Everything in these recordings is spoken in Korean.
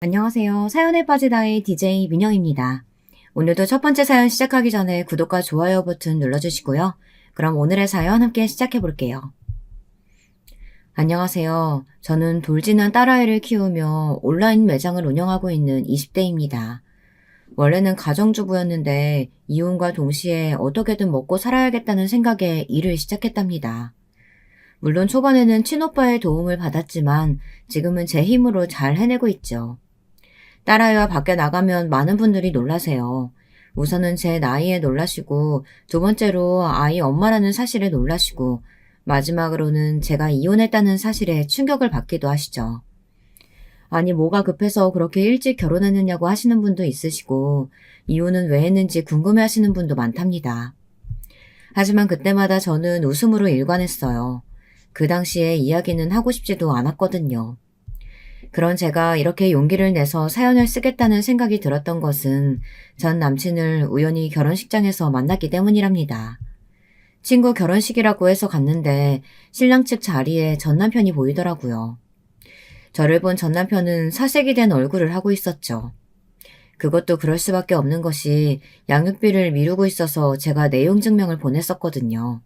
안녕하세요. 사연에 빠지다의 DJ 민영입니다. 오늘도 첫 번째 사연 시작하기 전에 구독과 좋아요 버튼 눌러주시고요. 그럼 오늘의 사연 함께 시작해 볼게요. 안녕하세요. 저는 돌진한 딸아이를 키우며 온라인 매장을 운영하고 있는 20대입니다. 원래는 가정주부였는데 이혼과 동시에 어떻게든 먹고 살아야겠다는 생각에 일을 시작했답니다. 물론 초반에는 친오빠의 도움을 받았지만 지금은 제 힘으로 잘 해내고 있죠. 딸아이와 밖에 나가면 많은 분들이 놀라세요. 우선은 제 나이에 놀라시고, 두 번째로 아이 엄마라는 사실에 놀라시고, 마지막으로는 제가 이혼했다는 사실에 충격을 받기도 하시죠. 아니, 뭐가 급해서 그렇게 일찍 결혼했느냐고 하시는 분도 있으시고, 이혼은 왜 했는지 궁금해 하시는 분도 많답니다. 하지만 그때마다 저는 웃음으로 일관했어요. 그 당시에 이야기는 하고 싶지도 않았거든요. 그런 제가 이렇게 용기를 내서 사연을 쓰겠다는 생각이 들었던 것은 전 남친을 우연히 결혼식장에서 만났기 때문이랍니다. 친구 결혼식이라고 해서 갔는데 신랑 측 자리에 전 남편이 보이더라고요. 저를 본 전 남편은 사색이 된 얼굴을 하고 있었죠. 그것도 그럴 수밖에 없는 것이 양육비를 미루고 있어서 제가 내용 증명을 보냈었거든요.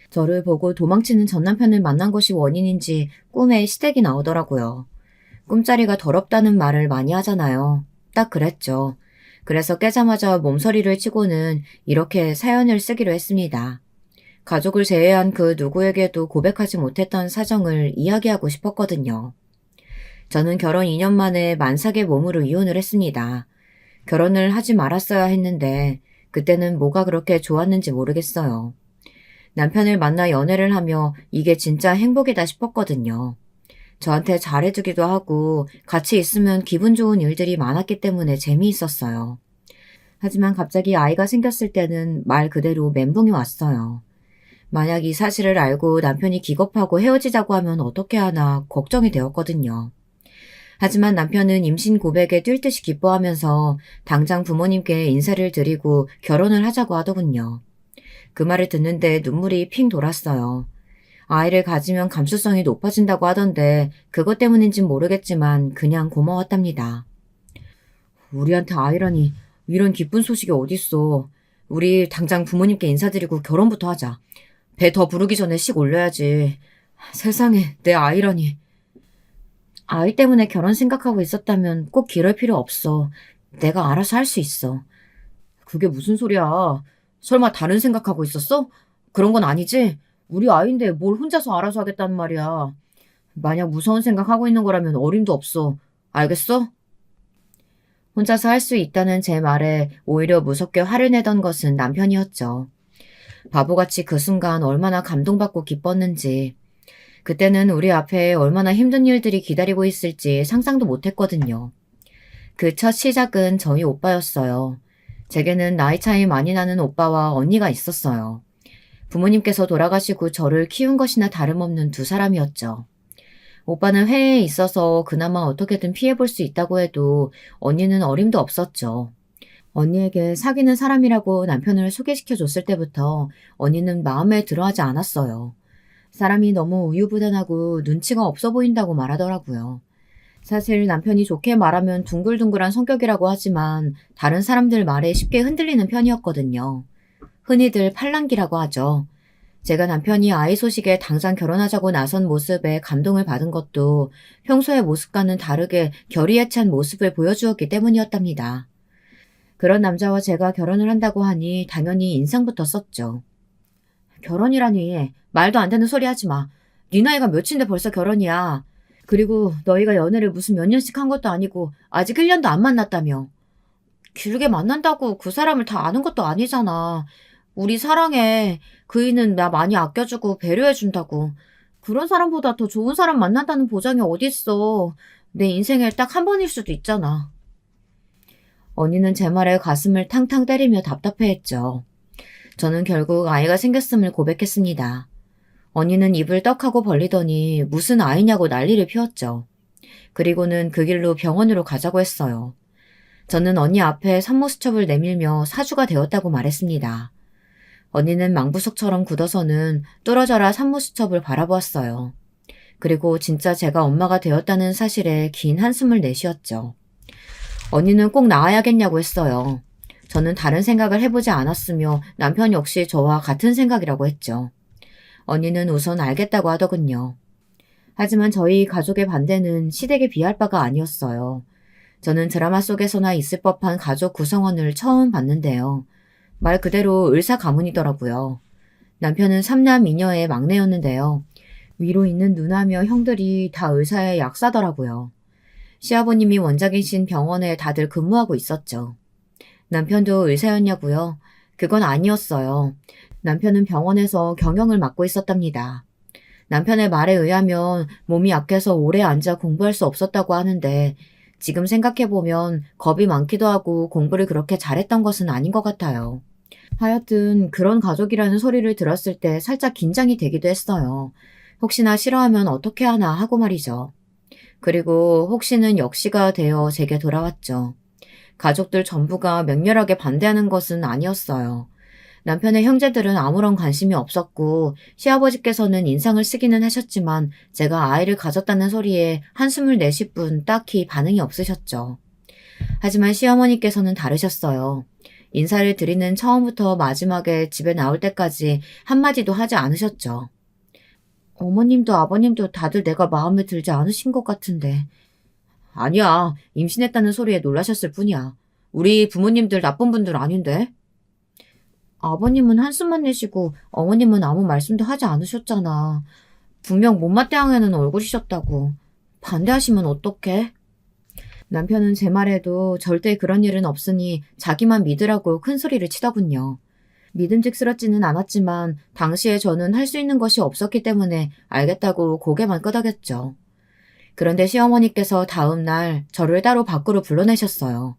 저를 보고 도망치는 전 남편을 만난 것이 원인인지 꿈에 시댁이 나오더라고요. 꿈자리가 더럽다는 말을 많이 하잖아요. 딱 그랬죠. 그래서 깨자마자 몸서리를 치고는 이렇게 사연을 쓰기로 했습니다. 가족을 제외한 그 누구에게도 고백하지 못했던 사정을 이야기하고 싶었거든요. 저는 결혼 2년 만에 만삭의 몸으로 이혼을 했습니다. 결혼을 하지 말았어야 했는데 그때는 뭐가 그렇게 좋았는지 모르겠어요. 남편을 만나 연애를 하며 이게 진짜 행복이다 싶었거든요. 저한테 잘해주기도 하고 같이 있으면 기분 좋은 일들이 많았기 때문에 재미있었어요. 하지만 갑자기 아이가 생겼을 때는 말 그대로 멘붕이 왔어요. 만약 이 사실을 알고 남편이 기겁하고 헤어지자고 하면 어떻게 하나 걱정이 되었거든요. 하지만 남편은 임신 고백에 뛸 듯이 기뻐하면서 당장 부모님께 인사를 드리고 결혼을 하자고 하더군요. 그 말을 듣는데 눈물이 핑 돌았어요. 아이를 가지면 감수성이 높아진다고 하던데 그것 때문인진 모르겠지만 그냥 고마웠답니다. 우리한테 아이라니 이런 기쁜 소식이 어딨어. 우리 당장 부모님께 인사드리고 결혼부터 하자. 배 더 부르기 전에 식 올려야지. 세상에 내 아이라니. 아이 때문에 결혼 생각하고 있었다면 꼭 이럴 필요 없어. 내가 알아서 할 수 있어. 그게 무슨 소리야. 설마 다른 생각하고 있었어? 그런 건 아니지? 우리 아이인데 뭘 혼자서 알아서 하겠다는 말이야. 만약 무서운 생각하고 있는 거라면 어림도 없어. 알겠어? 혼자서 할 수 있다는 제 말에 오히려 무섭게 화를 내던 것은 남편이었죠. 바보같이 그 순간 얼마나 감동받고 기뻤는지. 그때는 우리 앞에 얼마나 힘든 일들이 기다리고 있을지 상상도 못했거든요. 그 첫 시작은 저희 오빠였어요. 제게는 나이 차이 많이 나는 오빠와 언니가 있었어요. 부모님께서 돌아가시고 저를 키운 것이나 다름없는 두 사람이었죠. 오빠는 해외에 있어서 그나마 어떻게든 피해볼 수 있다고 해도 언니는 어림도 없었죠. 언니에게 사귀는 사람이라고 남편을 소개시켜줬을 때부터 언니는 마음에 들어하지 않았어요. 사람이 너무 우유부단하고 눈치가 없어 보인다고 말하더라고요. 사실 남편이 좋게 말하면 둥글둥글한 성격이라고 하지만 다른 사람들 말에 쉽게 흔들리는 편이었거든요. 흔히들 팔랑귀라고 하죠. 제가 남편이 아이 소식에 당장 결혼하자고 나선 모습에 감동을 받은 것도 평소의 모습과는 다르게 결의에 찬 모습을 보여주었기 때문이었답니다. 그런 남자와 제가 결혼을 한다고 하니 당연히 인상부터 썼죠. 결혼이라니 말도 안 되는 소리 하지 마. 네 나이가 몇인데 벌써 결혼이야. 그리고 너희가 연애를 무슨 몇 년씩 한 것도 아니고 아직 1년도 안 만났다며. 길게 만난다고 그 사람을 다 아는 것도 아니잖아. 우리 사랑해. 그이는 나 많이 아껴주고 배려해준다고. 그런 사람보다 더 좋은 사람 만난다는 보장이 어딨어. 내 인생에 딱 한 번일 수도 있잖아. 언니는 제 말에 가슴을 탕탕 때리며 답답해했죠. 저는 결국 아이가 생겼음을 고백했습니다. 언니는 입을 떡하고 벌리더니 무슨 아이냐고 난리를 피웠죠. 그리고는 그 길로 병원으로 가자고 했어요. 저는 언니 앞에 산모수첩을 내밀며 사주가 되었다고 말했습니다. 언니는 망부석처럼 굳어서는 뚫어져라 산모수첩을 바라보았어요. 그리고 진짜 제가 엄마가 되었다는 사실에 긴 한숨을 내쉬었죠. 언니는 꼭 나와야겠냐고 했어요. 저는 다른 생각을 해보지 않았으며 남편 역시 저와 같은 생각이라고 했죠. 언니는 우선 알겠다고 하더군요. 하지만 저희 가족의 반대는 시댁에 비할 바가 아니었어요. 저는 드라마 속에서나 있을 법한 가족 구성원을 처음 봤는데요. 말 그대로 의사 가문이더라고요. 남편은 삼남 이녀의 막내였는데요. 위로 있는 누나며 형들이 다 의사의 약사더라고요. 시아버님이 원장이신 병원에 다들 근무하고 있었죠. 남편도 의사였냐고요? 그건 아니었어요. 남편은 병원에서 경영을 맡고 있었답니다. 남편의 말에 의하면 몸이 약해서 오래 앉아 공부할 수 없었다고 하는데 지금 생각해보면 겁이 많기도 하고 공부를 그렇게 잘했던 것은 아닌 것 같아요. 하여튼 그런 가족이라는 소리를 들었을 때 살짝 긴장이 되기도 했어요. 혹시나 싫어하면 어떻게 하나 하고 말이죠. 그리고 혹시는 역시가 되어 제게 돌아왔죠. 가족들 전부가 맹렬하게 반대하는 것은 아니었어요. 남편의 형제들은 아무런 관심이 없었고 시아버지께서는 인상을 쓰기는 하셨지만 제가 아이를 가졌다는 소리에 한숨을 내쉴 뿐 딱히 반응이 없으셨죠. 하지만 시어머니께서는 다르셨어요. 인사를 드리는 처음부터 마지막에 집에 나올 때까지 한마디도 하지 않으셨죠. 어머님도 아버님도 다들 내가 마음에 들지 않으신 것 같은데. 아니야. 임신했다는 소리에 놀라셨을 뿐이야. 우리 부모님들 나쁜 분들 아닌데. 아버님은 한숨만 내쉬고 어머님은 아무 말씀도 하지 않으셨잖아. 분명 못마땅해하는 얼굴이셨다고. 반대하시면 어떡해? 남편은 제 말에도 절대 그런 일은 없으니 자기만 믿으라고 큰 소리를 치더군요. 믿음직스럽지는 않았지만 당시에 저는 할 수 있는 것이 없었기 때문에 알겠다고 고개만 끄덕였죠. 그런데 시어머니께서 다음 날 저를 따로 밖으로 불러내셨어요.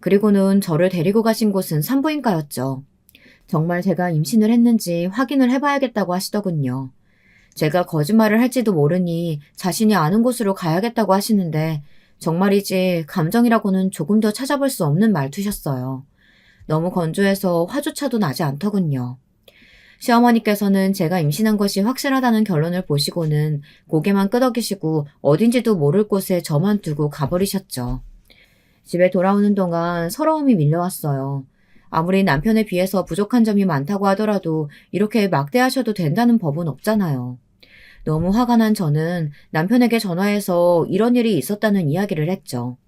그리고는 저를 데리고 가신 곳은 산부인과였죠. 정말 제가 임신을 했는지 확인을 해봐야겠다고 하시더군요. 제가 거짓말을 할지도 모르니 자신이 아는 곳으로 가야겠다고 하시는데 정말이지 감정이라고는 조금 더 찾아볼 수 없는 말투셨어요. 너무 건조해서 화조차도 나지 않더군요. 시어머니께서는 제가 임신한 것이 확실하다는 결론을 보시고는 고개만 끄덕이시고 어딘지도 모를 곳에 저만 두고 가버리셨죠. 집에 돌아오는 동안 서러움이 밀려왔어요. 아무리 남편에 비해서 부족한 점이 많다고 하더라도 이렇게 막대하셔도 된다는 법은 없잖아요. 너무 화가 난 저는 남편에게 전화해서 이런 일이 있었다는 이야기를 했죠.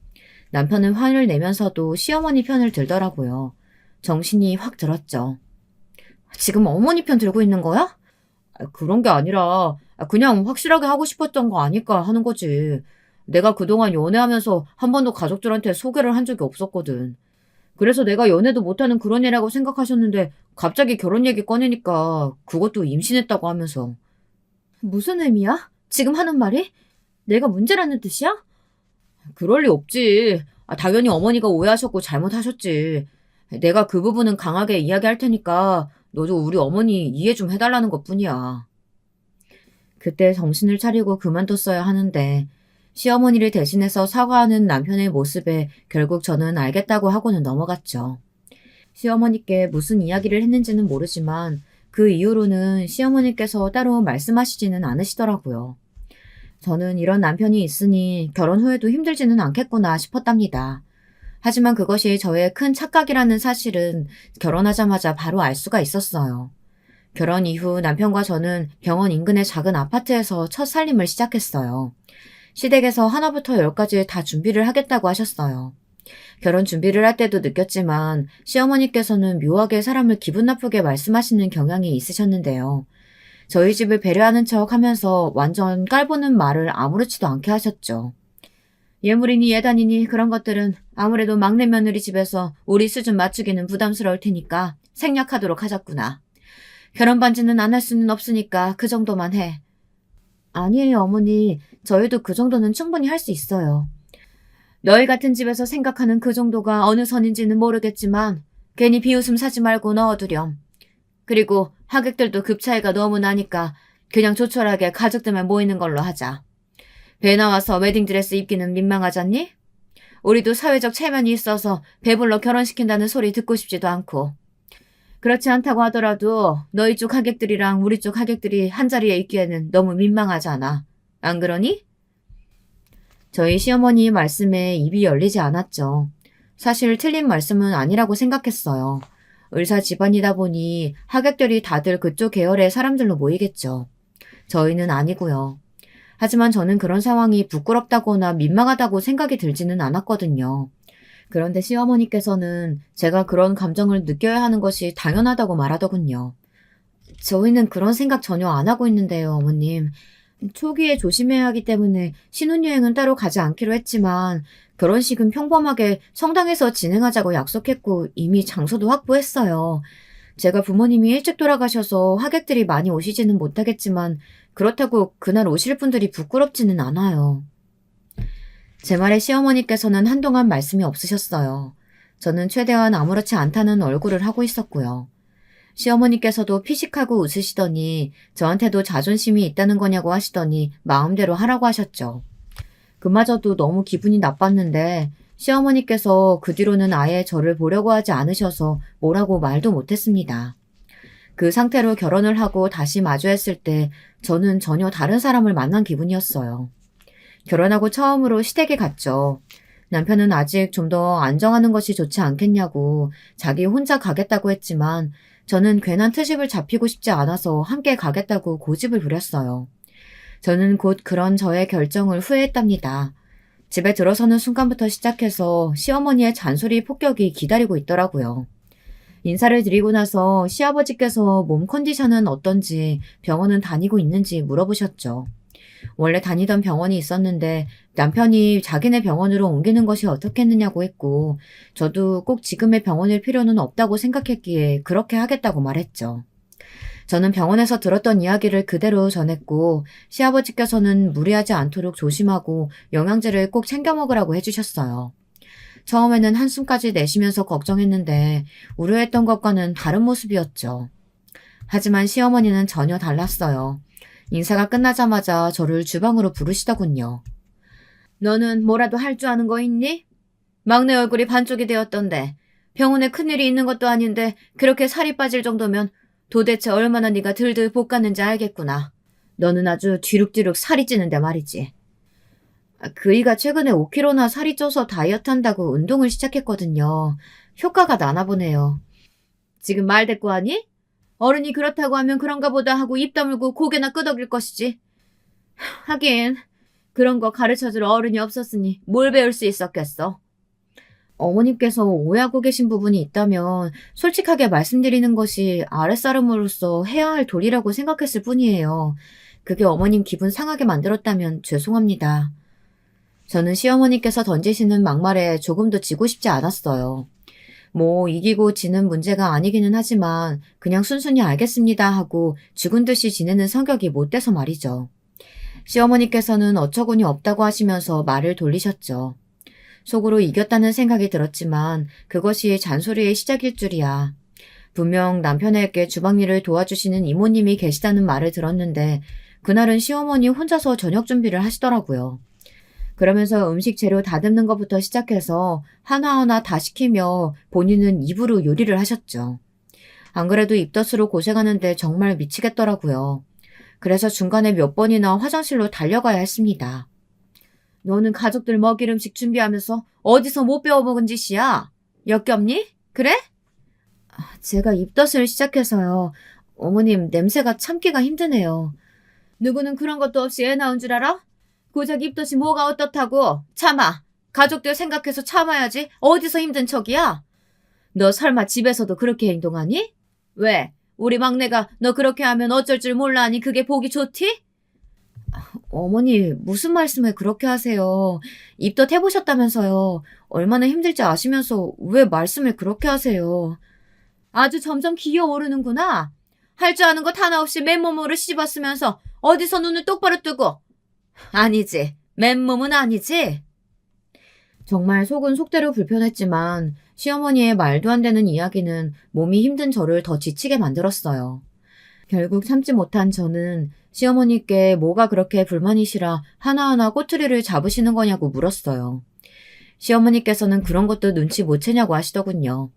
남편은 화를 내면서도 시어머니 편을 들더라고요. 정신이 확 들었죠. 지금 어머니 편 들고 있는 거야? 그런 게 아니라 그냥 확실하게 하고 싶었던 거 아닐까 하는 거지. 내가 그동안 연애하면서 한 번도 가족들한테 소개를 한 적이 없었거든. 그래서 내가 연애도 못하는 그런 애라고 생각하셨는데 갑자기 결혼 얘기 꺼내니까 그것도 임신했다고 하면서. 무슨 의미야? 지금 하는 말이? 내가 문제라는 뜻이야? 그럴 리 없지. 당연히 어머니가 오해하셨고 잘못하셨지. 내가 그 부분은 강하게 이야기할 테니까 너도 우리 어머니 이해 좀 해달라는 것뿐이야. 그때 정신을 차리고 그만뒀어야 하는데 시어머니를 대신해서 사과하는 남편의 모습에 결국 저는 알겠다고 하고는 넘어갔죠. 시어머니께 무슨 이야기를 했는지는 모르지만 그 이후로는 시어머니께서 따로 말씀하시지는 않으시더라고요. 저는 이런 남편이 있으니 결혼 후에도 힘들지는 않겠구나 싶었답니다. 하지만 그것이 저의 큰 착각이라는 사실은 결혼하자마자 바로 알 수가 있었어요. 결혼 이후 남편과 저는 병원 인근의 작은 아파트에서 첫 살림을 시작했어요. 시댁에서 하나부터 열까지 다 준비를 하겠다고 하셨어요. 결혼 준비를 할 때도 느꼈지만 시어머니께서는 묘하게 사람을 기분 나쁘게 말씀하시는 경향이 있으셨는데요. 저희 집을 배려하는 척 하면서 완전 깔보는 말을 아무렇지도 않게 하셨죠. 예물이니 예단이니 그런 것들은 아무래도 막내 며느리 집에서 우리 수준 맞추기는 부담스러울 테니까 생략하도록 하자꾸나. 결혼 반지는 안 할 수는 없으니까 그 정도만 해. 아니에요, 어머니. 저희도 그 정도는 충분히 할 수 있어요. 너희 같은 집에서 생각하는 그 정도가 어느 선인지는 모르겠지만 괜히 비웃음 사지 말고 넣어두렴. 그리고 하객들도 급 차이가 너무 나니까 그냥 조촐하게 가족들만 모이는 걸로 하자. 배 나와서 웨딩드레스 입기는 민망하잖니? 우리도 사회적 체면이 있어서 배불러 결혼시킨다는 소리 듣고 싶지도 않고. 그렇지 않다고 하더라도 너희 쪽 하객들이랑 우리 쪽 하객들이 한자리에 있기에는 너무 민망하잖아. 안 그러니? 저희 시어머니 말씀에 입이 열리지 않았죠. 사실 틀린 말씀은 아니라고 생각했어요. 의사 집안이다 보니 하객들이 다들 그쪽 계열의 사람들로 모이겠죠. 저희는 아니고요. 하지만 저는 그런 상황이 부끄럽다거나 민망하다고 생각이 들지는 않았거든요. 그런데 시어머니께서는 제가 그런 감정을 느껴야 하는 것이 당연하다고 말하더군요. 저희는 그런 생각 전혀 안 하고 있는데요, 어머님. 초기에 조심해야 하기 때문에 신혼여행은 따로 가지 않기로 했지만 결혼식은 평범하게 성당에서 진행하자고 약속했고 이미 장소도 확보했어요. 제가 부모님이 일찍 돌아가셔서 하객들이 많이 오시지는 못하겠지만 그렇다고 그날 오실 분들이 부끄럽지는 않아요. 제 말에 시어머니께서는 한동안 말씀이 없으셨어요. 저는 최대한 아무렇지 않다는 얼굴을 하고 있었고요. 시어머니께서도 피식하고 웃으시더니 저한테도 자존심이 있다는 거냐고 하시더니 마음대로 하라고 하셨죠. 그마저도 너무 기분이 나빴는데 시어머니께서 그 뒤로는 아예 저를 보려고 하지 않으셔서 뭐라고 말도 못했습니다. 그 상태로 결혼을 하고 다시 마주했을 때 저는 전혀 다른 사람을 만난 기분이었어요. 결혼하고 처음으로 시댁에 갔죠. 남편은 아직 좀 더 안정하는 것이 좋지 않겠냐고 자기 혼자 가겠다고 했지만 저는 괜한 트집을 잡히고 싶지 않아서 함께 가겠다고 고집을 부렸어요. 저는 곧 그런 저의 결정을 후회했답니다. 집에 들어서는 순간부터 시작해서 시어머니의 잔소리 폭격이 기다리고 있더라고요. 인사를 드리고 나서 시아버지께서 몸 컨디션은 어떤지 병원은 다니고 있는지 물어보셨죠. 원래 다니던 병원이 있었는데 남편이 자기네 병원으로 옮기는 것이 어떻겠느냐고 했고 저도 꼭 지금의 병원일 필요는 없다고 생각했기에 그렇게 하겠다고 말했죠. 저는 병원에서 들었던 이야기를 그대로 전했고 시아버지께서는 무리하지 않도록 조심하고 영양제를 꼭 챙겨 먹으라고 해주셨어요. 처음에는 한숨까지 내쉬면서 걱정했는데 우려했던 것과는 다른 모습이었죠. 하지만 시어머니는 전혀 달랐어요. 인사가 끝나자마자 저를 주방으로 부르시더군요. 너는 뭐라도 할 줄 아는 거 있니? 막내 얼굴이 반쪽이 되었던데 병원에 큰일이 있는 것도 아닌데 그렇게 살이 빠질 정도면 도대체 얼마나 네가 들들 볶았는지 알겠구나. 너는 아주 뒤룩뒤룩 살이 찌는데 말이지. 그이가 최근에 5kg나 살이 쪄서 다이어트 한다고 운동을 시작했거든요. 효과가 나나 보네요. 지금 말 대꾸하니? 어른이 그렇다고 하면 그런가 보다 하고 입 다물고 고개나 끄덕일 것이지. 하긴 그런 거 가르쳐줄 어른이 없었으니 뭘 배울 수 있었겠어. 어머님께서 오해하고 계신 부분이 있다면 솔직하게 말씀드리는 것이 아랫사람으로서 해야 할 도리라고 생각했을 뿐이에요. 그게 어머님 기분 상하게 만들었다면 죄송합니다. 저는 시어머니께서 던지시는 막말에 조금도 지고 싶지 않았어요. 뭐 이기고 지는 문제가 아니기는 하지만 그냥 순순히 알겠습니다 하고 죽은 듯이 지내는 성격이 못 돼서 말이죠. 시어머니께서는 어처구니 없다고 하시면서 말을 돌리셨죠. 속으로 이겼다는 생각이 들었지만 그것이 잔소리의 시작일 줄이야. 분명 남편에게 주방일을 도와주시는 이모님이 계시다는 말을 들었는데 그날은 시어머니 혼자서 저녁 준비를 하시더라고요. 그러면서 음식 재료 다듬는 것부터 시작해서 하나하나 다 시키며 본인은 입으로 요리를 하셨죠. 안 그래도 입덧으로 고생하는데 정말 미치겠더라고요. 그래서 중간에 몇 번이나 화장실로 달려가야 했습니다. 너는 가족들 먹일 음식 준비하면서 어디서 못 배워먹은 짓이야? 역겹니? 그래? 제가 입덧을 시작해서요. 어머님 냄새가 참기가 힘드네요. 누구는 그런 것도 없이 애 낳은 줄 알아? 고작 입덧이 뭐가 어떻다고? 참아. 가족들 생각해서 참아야지. 어디서 힘든 척이야? 너 설마 집에서도 그렇게 행동하니? 왜? 우리 막내가 너 그렇게 하면 어쩔 줄 몰라 하니 그게 보기 좋디? 어머니 무슨 말씀을 그렇게 하세요. 입덧 해보셨다면서요. 얼마나 힘들지 아시면서 왜 말씀을 그렇게 하세요. 아주 점점 기어오르는구나. 할 줄 아는 것 하나 없이 맨몸으로 씹었으면서 어디서 눈을 똑바로 뜨고. 아니지. 맨몸은 아니지. 정말 속은 속대로 불편했지만 시어머니의 말도 안 되는 이야기는 몸이 힘든 저를 더 지치게 만들었어요. 결국 참지 못한 저는 시어머니께 뭐가 그렇게 불만이시라 하나하나 꼬투리를 잡으시는 거냐고 물었어요. 시어머니께서는 그런 것도 눈치 못 채냐고 하시더군요.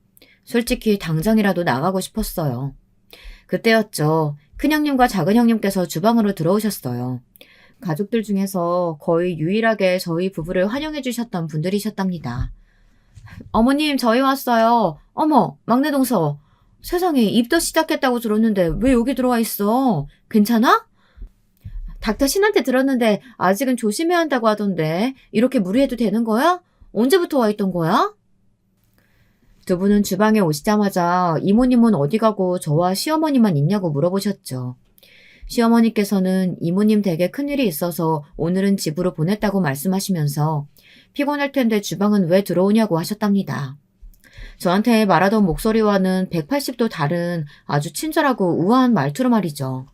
솔직히 당장이라도 나가고 싶었어요. 그때였죠. 큰형님과 작은형님께서 주방으로 들어오셨어요. 가족들 중에서 거의 유일하게 저희 부부를 환영해 주셨던 분들이셨답니다. 어머님, 저희 왔어요. 어머, 막내 동서. 세상에, 입덧 시작했다고 들었는데 왜 여기 들어와 있어? 괜찮아? 닥터 신한테 들었는데 아직은 조심해야 한다고 하던데 이렇게 무리해도 되는 거야? 언제부터 와 있던 거야? 두 분은 주방에 오시자마자 이모님은 어디 가고 저와 시어머니만 있냐고 물어보셨죠. 시어머니께서는 이모님 댁에 큰일이 있어서 오늘은 집으로 보냈다고 말씀하시면서 피곤할 텐데 주방은 왜 들어오냐고 하셨답니다. 저한테 말하던 목소리와는 180도 다른 아주 친절하고 우아한 말투로 말이죠.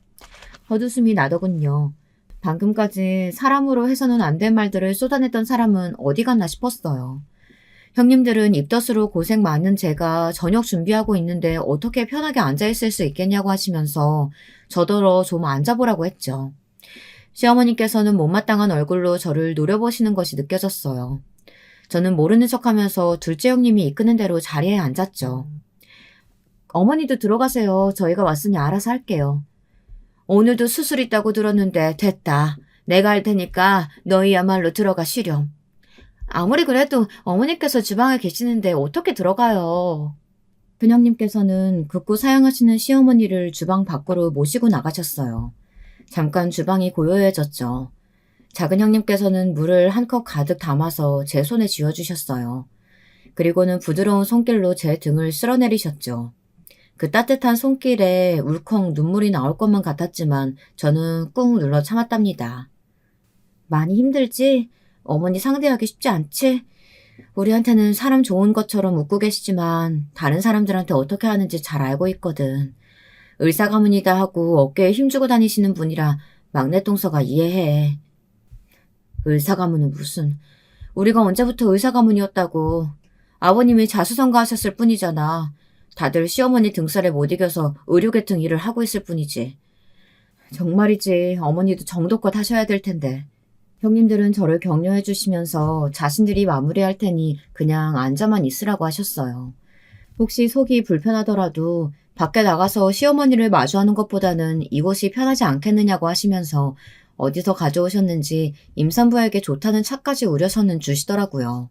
헛웃음이 나더군요. 방금까지 사람으로 해서는 안 될 말들을 쏟아냈던 사람은 어디 갔나 싶었어요. 형님들은 입덧으로 고생 많은 제가 저녁 준비하고 있는데 어떻게 편하게 앉아있을 수 있겠냐고 하시면서 저더러 좀 앉아보라고 했죠. 시어머니께서는 못마땅한 얼굴로 저를 노려보시는 것이 느껴졌어요. 저는 모르는 척하면서 둘째 형님이 이끄는 대로 자리에 앉았죠. 어머니도 들어가세요. 저희가 왔으니 알아서 할게요. 오늘도 수술 있다고 들었는데 됐다. 내가 할 테니까 너희야말로 들어가 쉬렴. 아무리 그래도 어머니께서 주방에 계시는데 어떻게 들어가요? 큰형님께서는 극구 사양하시는 시어머니를 주방 밖으로 모시고 나가셨어요. 잠깐 주방이 고요해졌죠. 작은 형님께서는 물을 한 컵 가득 담아서 제 손에 쥐어주셨어요. 그리고는 부드러운 손길로 제 등을 쓸어내리셨죠. 그 따뜻한 손길에 울컥 눈물이 나올 것만 같았지만 저는 꾹 눌러 참았답니다. 많이 힘들지? 어머니 상대하기 쉽지 않지? 우리한테는 사람 좋은 것처럼 웃고 계시지만 다른 사람들한테 어떻게 하는지 잘 알고 있거든. 의사 가문이다 하고 어깨에 힘주고 다니시는 분이라 막내 동서가 이해해. 의사 가문은 무슨. 우리가 언제부터 의사 가문이었다고. 아버님이 자수성가하셨을 뿐이잖아. 다들 시어머니 등살에 못 이겨서 의료계통 일을 하고 있을 뿐이지. 정말이지 어머니도 정도껏 하셔야 될 텐데. 형님들은 저를 격려해 주시면서 자신들이 마무리할 테니 그냥 앉아만 있으라고 하셨어요. 혹시 속이 불편하더라도 밖에 나가서 시어머니를 마주하는 것보다는 이곳이 편하지 않겠느냐고 하시면서 어디서 가져오셨는지 임산부에게 좋다는 차까지 우려서는 주시더라고요.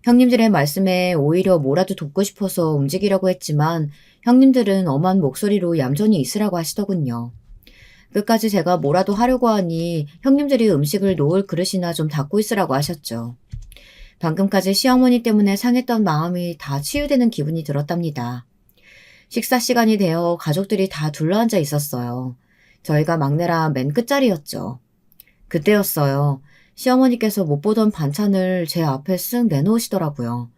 형님들의 말씀에 오히려 뭐라도 돕고 싶어서 움직이려고 했지만 형님들은 엄한 목소리로 얌전히 있으라고 하시더군요. 끝까지 제가 뭐라도 하려고 하니 형님들이 음식을 놓을 그릇이나 좀 닦고 있으라고 하셨죠. 방금까지 시어머니 때문에 상했던 마음이 다 치유되는 기분이 들었답니다. 식사 시간이 되어 가족들이 다 둘러앉아 있었어요. 저희가 막내라 맨 끝자리였죠. 그때였어요. 시어머니께서 못 보던 반찬을 제 앞에 쓱 내놓으시더라고요.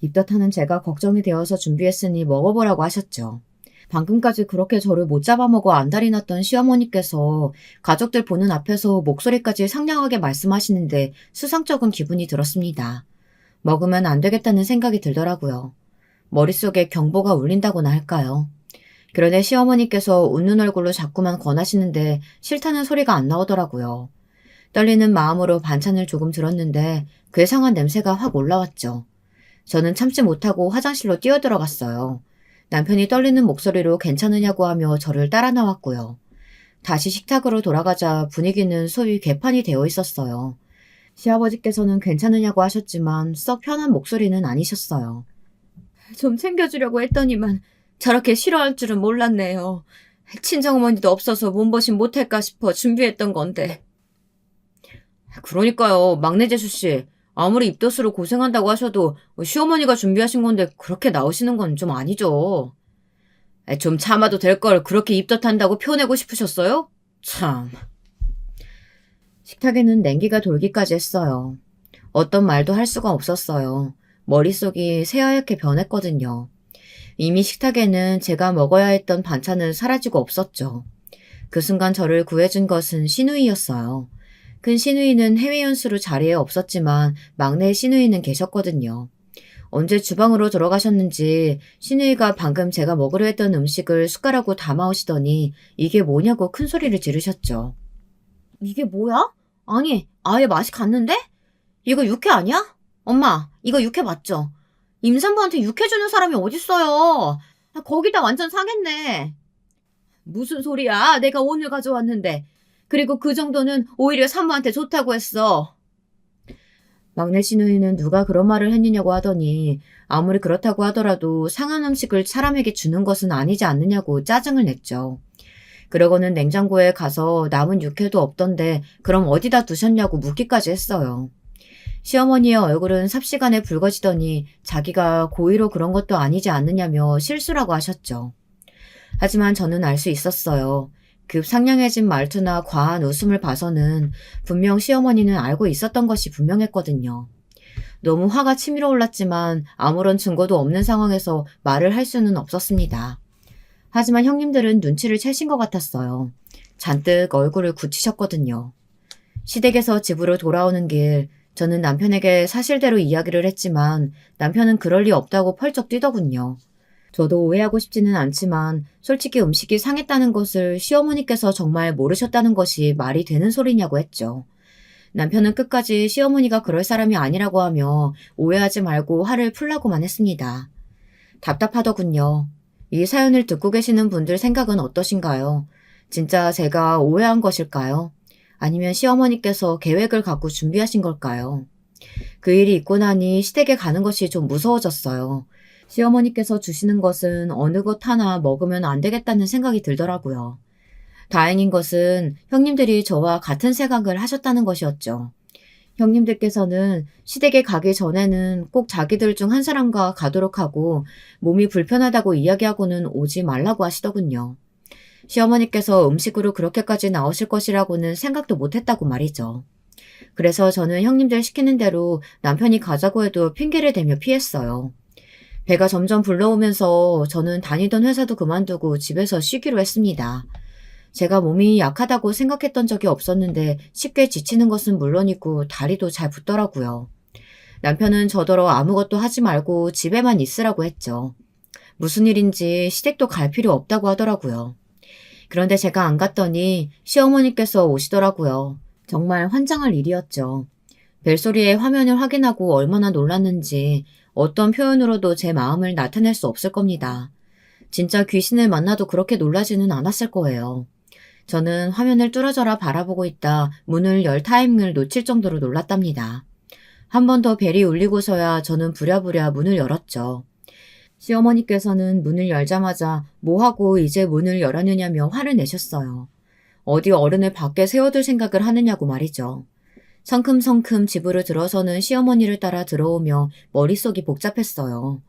입덧하는 제가 걱정이 되어서 준비했으니 먹어보라고 하셨죠. 방금까지 그렇게 저를 못 잡아먹어 안달이 났던 시어머니께서 가족들 보는 앞에서 목소리까지 상냥하게 말씀하시는데 수상쩍은 기분이 들었습니다. 먹으면 안 되겠다는 생각이 들더라고요. 머릿속에 경보가 울린다고나 할까요? 그런데 시어머니께서 웃는 얼굴로 자꾸만 권하시는데 싫다는 소리가 안 나오더라고요. 떨리는 마음으로 반찬을 조금 들었는데 괴상한 냄새가 확 올라왔죠. 저는 참지 못하고 화장실로 뛰어들어갔어요. 남편이 떨리는 목소리로 괜찮으냐고 하며 저를 따라 나왔고요. 다시 식탁으로 돌아가자 분위기는 소위 개판이 되어 있었어요. 시아버지께서는 괜찮으냐고 하셨지만 썩 편한 목소리는 아니셨어요. 좀 챙겨주려고 했더니만 저렇게 싫어할 줄은 몰랐네요. 친정어머니도 없어서 몸보신 못할까 싶어 준비했던 건데. 그러니까요, 막내 재수씨. 아무리 입덧으로 고생한다고 하셔도 시어머니가 준비하신 건데 그렇게 나오시는 건 좀 아니죠. 좀 참아도 될 걸 그렇게 입덧한다고 표내고 싶으셨어요? 참. 식탁에는 냉기가 돌기까지 했어요. 어떤 말도 할 수가 없었어요. 머릿속이 새하얗게 변했거든요. 이미 식탁에는 제가 먹어야 했던 반찬은 사라지고 없었죠. 그 순간 저를 구해준 것은 시누이였어요. 큰 시누이는 해외 연수로 자리에 없었지만 막내 시누이는 계셨거든요. 언제 주방으로 들어가셨는지 시누이가 방금 제가 먹으려 했던 음식을 숟가락으로 담아오시더니 이게 뭐냐고 큰 소리를 지르셨죠. 이게 뭐야? 아니, 아예 맛이 갔는데? 이거 육회 아니야? 엄마, 이거 육회 맞죠? 임산부한테 육회 주는 사람이 어딨어요? 거기다 완전 상했네. 무슨 소리야? 내가 오늘 가져왔는데. 그리고 그 정도는 오히려 산모한테 좋다고 했어. 막내 시누이는 누가 그런 말을 했느냐고 하더니 아무리 그렇다고 하더라도 상한 음식을 사람에게 주는 것은 아니지 않느냐고 짜증을 냈죠. 그러고는 냉장고에 가서 남은 육회도 없던데 그럼 어디다 두셨냐고 묻기까지 했어요. 시어머니의 얼굴은 삽시간에 붉어지더니 자기가 고의로 그런 것도 아니지 않느냐며 실수라고 하셨죠. 하지만 저는 알 수 있었어요. 급 상냥해진 말투나 과한 웃음을 봐서는 분명 시어머니는 알고 있었던 것이 분명했거든요. 너무 화가 치밀어 올랐지만 아무런 증거도 없는 상황에서 말을 할 수는 없었습니다. 하지만 형님들은 눈치를 채신 것 같았어요. 잔뜩 얼굴을 굳히셨거든요. 시댁에서 집으로 돌아오는 길, 저는 남편에게 사실대로 이야기를 했지만 남편은 그럴 리 없다고 펄쩍 뛰더군요. 저도 오해하고 싶지는 않지만 솔직히 음식이 상했다는 것을 시어머니께서 정말 모르셨다는 것이 말이 되는 소리냐고 했죠. 남편은 끝까지 시어머니가 그럴 사람이 아니라고 하며 오해하지 말고 화를 풀라고만 했습니다. 답답하더군요. 이 사연을 듣고 계시는 분들 생각은 어떠신가요? 진짜 제가 오해한 것일까요? 아니면 시어머니께서 계획을 갖고 준비하신 걸까요? 그 일이 있고 나니 시댁에 가는 것이 좀 무서워졌어요. 시어머니께서 주시는 것은 어느 것 하나 먹으면 안 되겠다는 생각이 들더라고요. 다행인 것은 형님들이 저와 같은 생각을 하셨다는 것이었죠. 형님들께서는 시댁에 가기 전에는 꼭 자기들 중 한 사람과 가도록 하고 몸이 불편하다고 이야기하고는 오지 말라고 하시더군요. 시어머니께서 음식으로 그렇게까지 나오실 것이라고는 생각도 못했다고 말이죠. 그래서 저는 형님들 시키는 대로 남편이 가자고 해도 핑계를 대며 피했어요. 배가 점점 불러오면서 저는 다니던 회사도 그만두고 집에서 쉬기로 했습니다. 제가 몸이 약하다고 생각했던 적이 없었는데 쉽게 지치는 것은 물론이고 다리도 잘 붓더라고요. 남편은 저더러 아무것도 하지 말고 집에만 있으라고 했죠. 무슨 일인지 시댁도 갈 필요 없다고 하더라고요. 그런데 제가 안 갔더니 시어머니께서 오시더라고요. 정말 환장할 일이었죠. 벨소리에 화면을 확인하고 얼마나 놀랐는지 어떤 표현으로도 제 마음을 나타낼 수 없을 겁니다. 진짜 귀신을 만나도 그렇게 놀라지는 않았을 거예요. 저는 화면을 뚫어져라 바라보고 있다 문을 열 타이밍을 놓칠 정도로 놀랐답니다. 한 번 더 벨이 울리고서야 저는 부랴부랴 문을 열었죠. 시어머니께서는 문을 열자마자 뭐하고 이제 문을 열었느냐며 화를 내셨어요. 어디 어른을 밖에 세워둘 생각을 하느냐고 말이죠. 성큼성큼 집으로 들어서는 시어머니를 따라 들어오며 머릿속이 복잡했어요.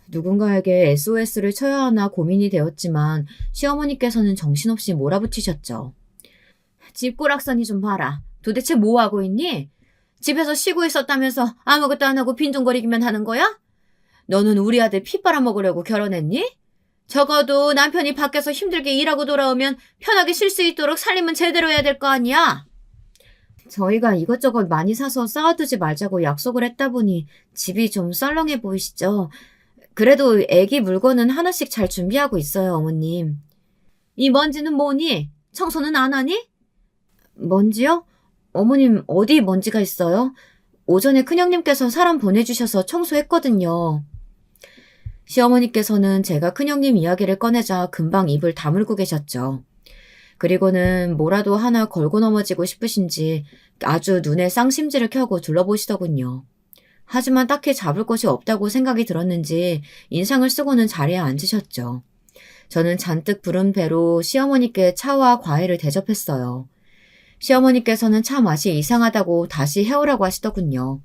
누군가에게 SOS를 쳐야 하나 고민이 되었지만 시어머니께서는 정신없이 몰아붙이셨죠. 집고락선이 좀 봐라. 도대체 뭐하고 있니? 집에서 쉬고 있었다면서 아무것도 안 하고 빈둥거리기만 하는 거야? 너는 우리 아들 피 빨아먹으려고 결혼했니? 적어도 남편이 밖에서 힘들게 일하고 돌아오면 편하게 쉴 수 있도록 살림은 제대로 해야 될 거 아니야? 저희가 이것저것 많이 사서 쌓아두지 말자고 약속을 했다 보니 집이 좀 썰렁해 보이시죠? 그래도 애기 물건은 하나씩 잘 준비하고 있어요, 어머님. 이 먼지는 뭐니? 청소는 안 하니? 먼지요? 어머님, 어디 먼지가 있어요? 오전에 큰형님께서 사람 보내주셔서 청소했거든요. 시어머니께서는 제가 큰형님 이야기를 꺼내자 금방 입을 다물고 계셨죠. 그리고는 뭐라도 하나 걸고 넘어지고 싶으신지 아주 눈에 쌍심지를 켜고 둘러보시더군요. 하지만 딱히 잡을 것이 없다고 생각이 들었는지 인상을 쓰고는 자리에 앉으셨죠. 저는 잔뜩 부른 배로 시어머니께 차와 과일을 대접했어요. 시어머니께서는 차 맛이 이상하다고 다시 해오라고 하시더군요.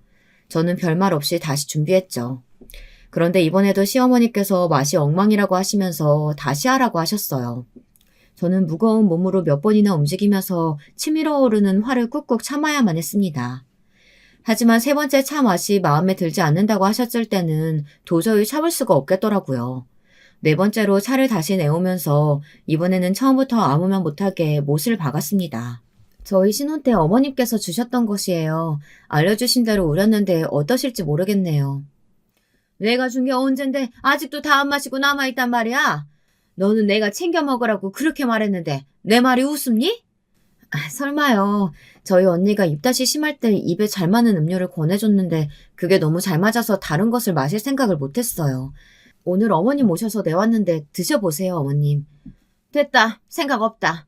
저는 별말 없이 다시 준비했죠. 그런데 이번에도 시어머니께서 맛이 엉망이라고 하시면서 다시 하라고 하셨어요. 저는 무거운 몸으로 몇 번이나 움직이면서 치밀어 오르는 화를 꾹꾹 참아야만 했습니다. 하지만 세 번째 차 맛이 마음에 들지 않는다고 하셨을 때는 도저히 참을 수가 없겠더라고요. 네 번째로 차를 다시 내오면서 이번에는 처음부터 아무 말 못하게 못을 박았습니다. 저희 신혼 때 어머님께서 주셨던 것이에요. 알려주신 대로 우렸는데 어떠실지 모르겠네요. 내가 준 게 언젠데 아직도 다 안 마시고 남아있단 말이야? 너는 내가 챙겨 먹으라고 그렇게 말했는데 내 말이 웃음니? 설마요. 저희 언니가 입맛이 심할 때 입에 잘 맞는 음료를 권해줬는데 그게 너무 잘 맞아서 다른 것을 마실 생각을 못했어요. 오늘 어머님 오셔서 내왔는데 드셔보세요, 어머님. 됐다. 생각 없다.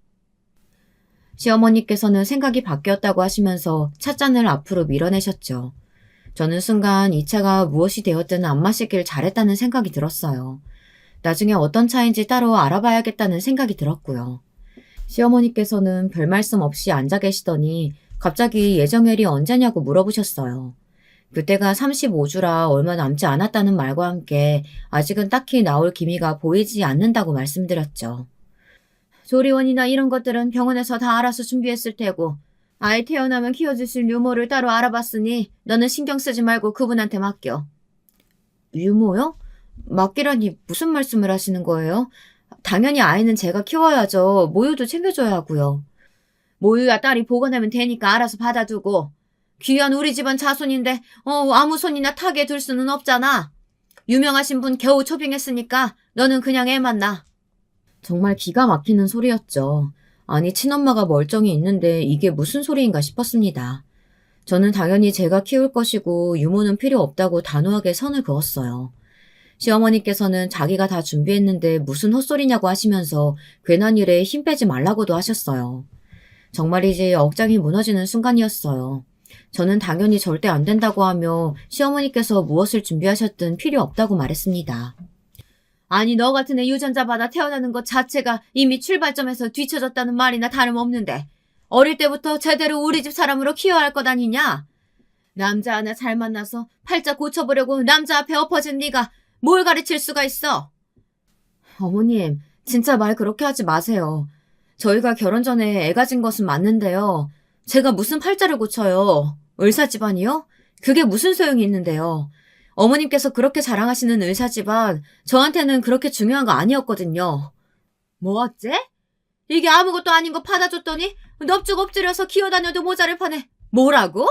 시어머니께서는 생각이 바뀌었다고 하시면서 찻잔을 앞으로 밀어내셨죠. 저는 순간 이 차가 무엇이 되었든 안 마시길 잘했다는 생각이 들었어요. 나중에 어떤 차인지 따로 알아봐야겠다는 생각이 들었고요. 시어머니께서는 별 말씀 없이 앉아 계시더니 갑자기 예정일이 언제냐고 물어보셨어요. 그때가 35주라 얼마 남지 않았다는 말과 함께 아직은 딱히 나올 기미가 보이지 않는다고 말씀드렸죠. 조리원이나 이런 것들은 병원에서 다 알아서 준비했을 테고 아이 태어나면 키워주실 유모를 따로 알아봤으니 너는 신경 쓰지 말고 그분한테 맡겨. 유모요? 맡기라니 무슨 말씀을 하시는 거예요? 당연히 아이는 제가 키워야죠. 모유도 챙겨줘야 하고요. 모유야 딸이 보관하면 되니까 알아서 받아두고. 귀한 우리 집안 자손인데 아무 손이나 타게 둘 수는 없잖아. 유명하신 분 겨우 초빙했으니까 너는 그냥 애만 낳아. 정말 기가 막히는 소리였죠. 아니 친엄마가 멀쩡히 있는데 이게 무슨 소리인가 싶었습니다. 저는 당연히 제가 키울 것이고 유모는 필요 없다고 단호하게 선을 그었어요. 시어머니께서는 자기가 다 준비했는데 무슨 헛소리냐고 하시면서 괜한 일에 힘 빼지 말라고도 하셨어요. 정말이지 억장이 무너지는 순간이었어요. 저는 당연히 절대 안 된다고 하며 시어머니께서 무엇을 준비하셨든 필요 없다고 말했습니다. 아니 너 같은 애 유전자 받아 태어나는 것 자체가 이미 출발점에서 뒤처졌다는 말이나 다름없는데 어릴 때부터 제대로 우리 집 사람으로 키워야 할 것 아니냐? 남자 하나 잘 만나서 팔자 고쳐보려고 남자 앞에 엎어진 네가 뭘 가르칠 수가 있어? 어머님, 진짜 말 그렇게 하지 마세요. 저희가 결혼 전에 애 가진 것은 맞는데요. 제가 무슨 팔자를 고쳐요? 의사 집안이요? 그게 무슨 소용이 있는데요. 어머님께서 그렇게 자랑하시는 의사 집안, 저한테는 그렇게 중요한 거 아니었거든요. 뭐 어째? 이게 아무것도 아닌 거 받아줬더니 넙죽 엎드려서 기어다녀도 모자를 파네. 뭐라고?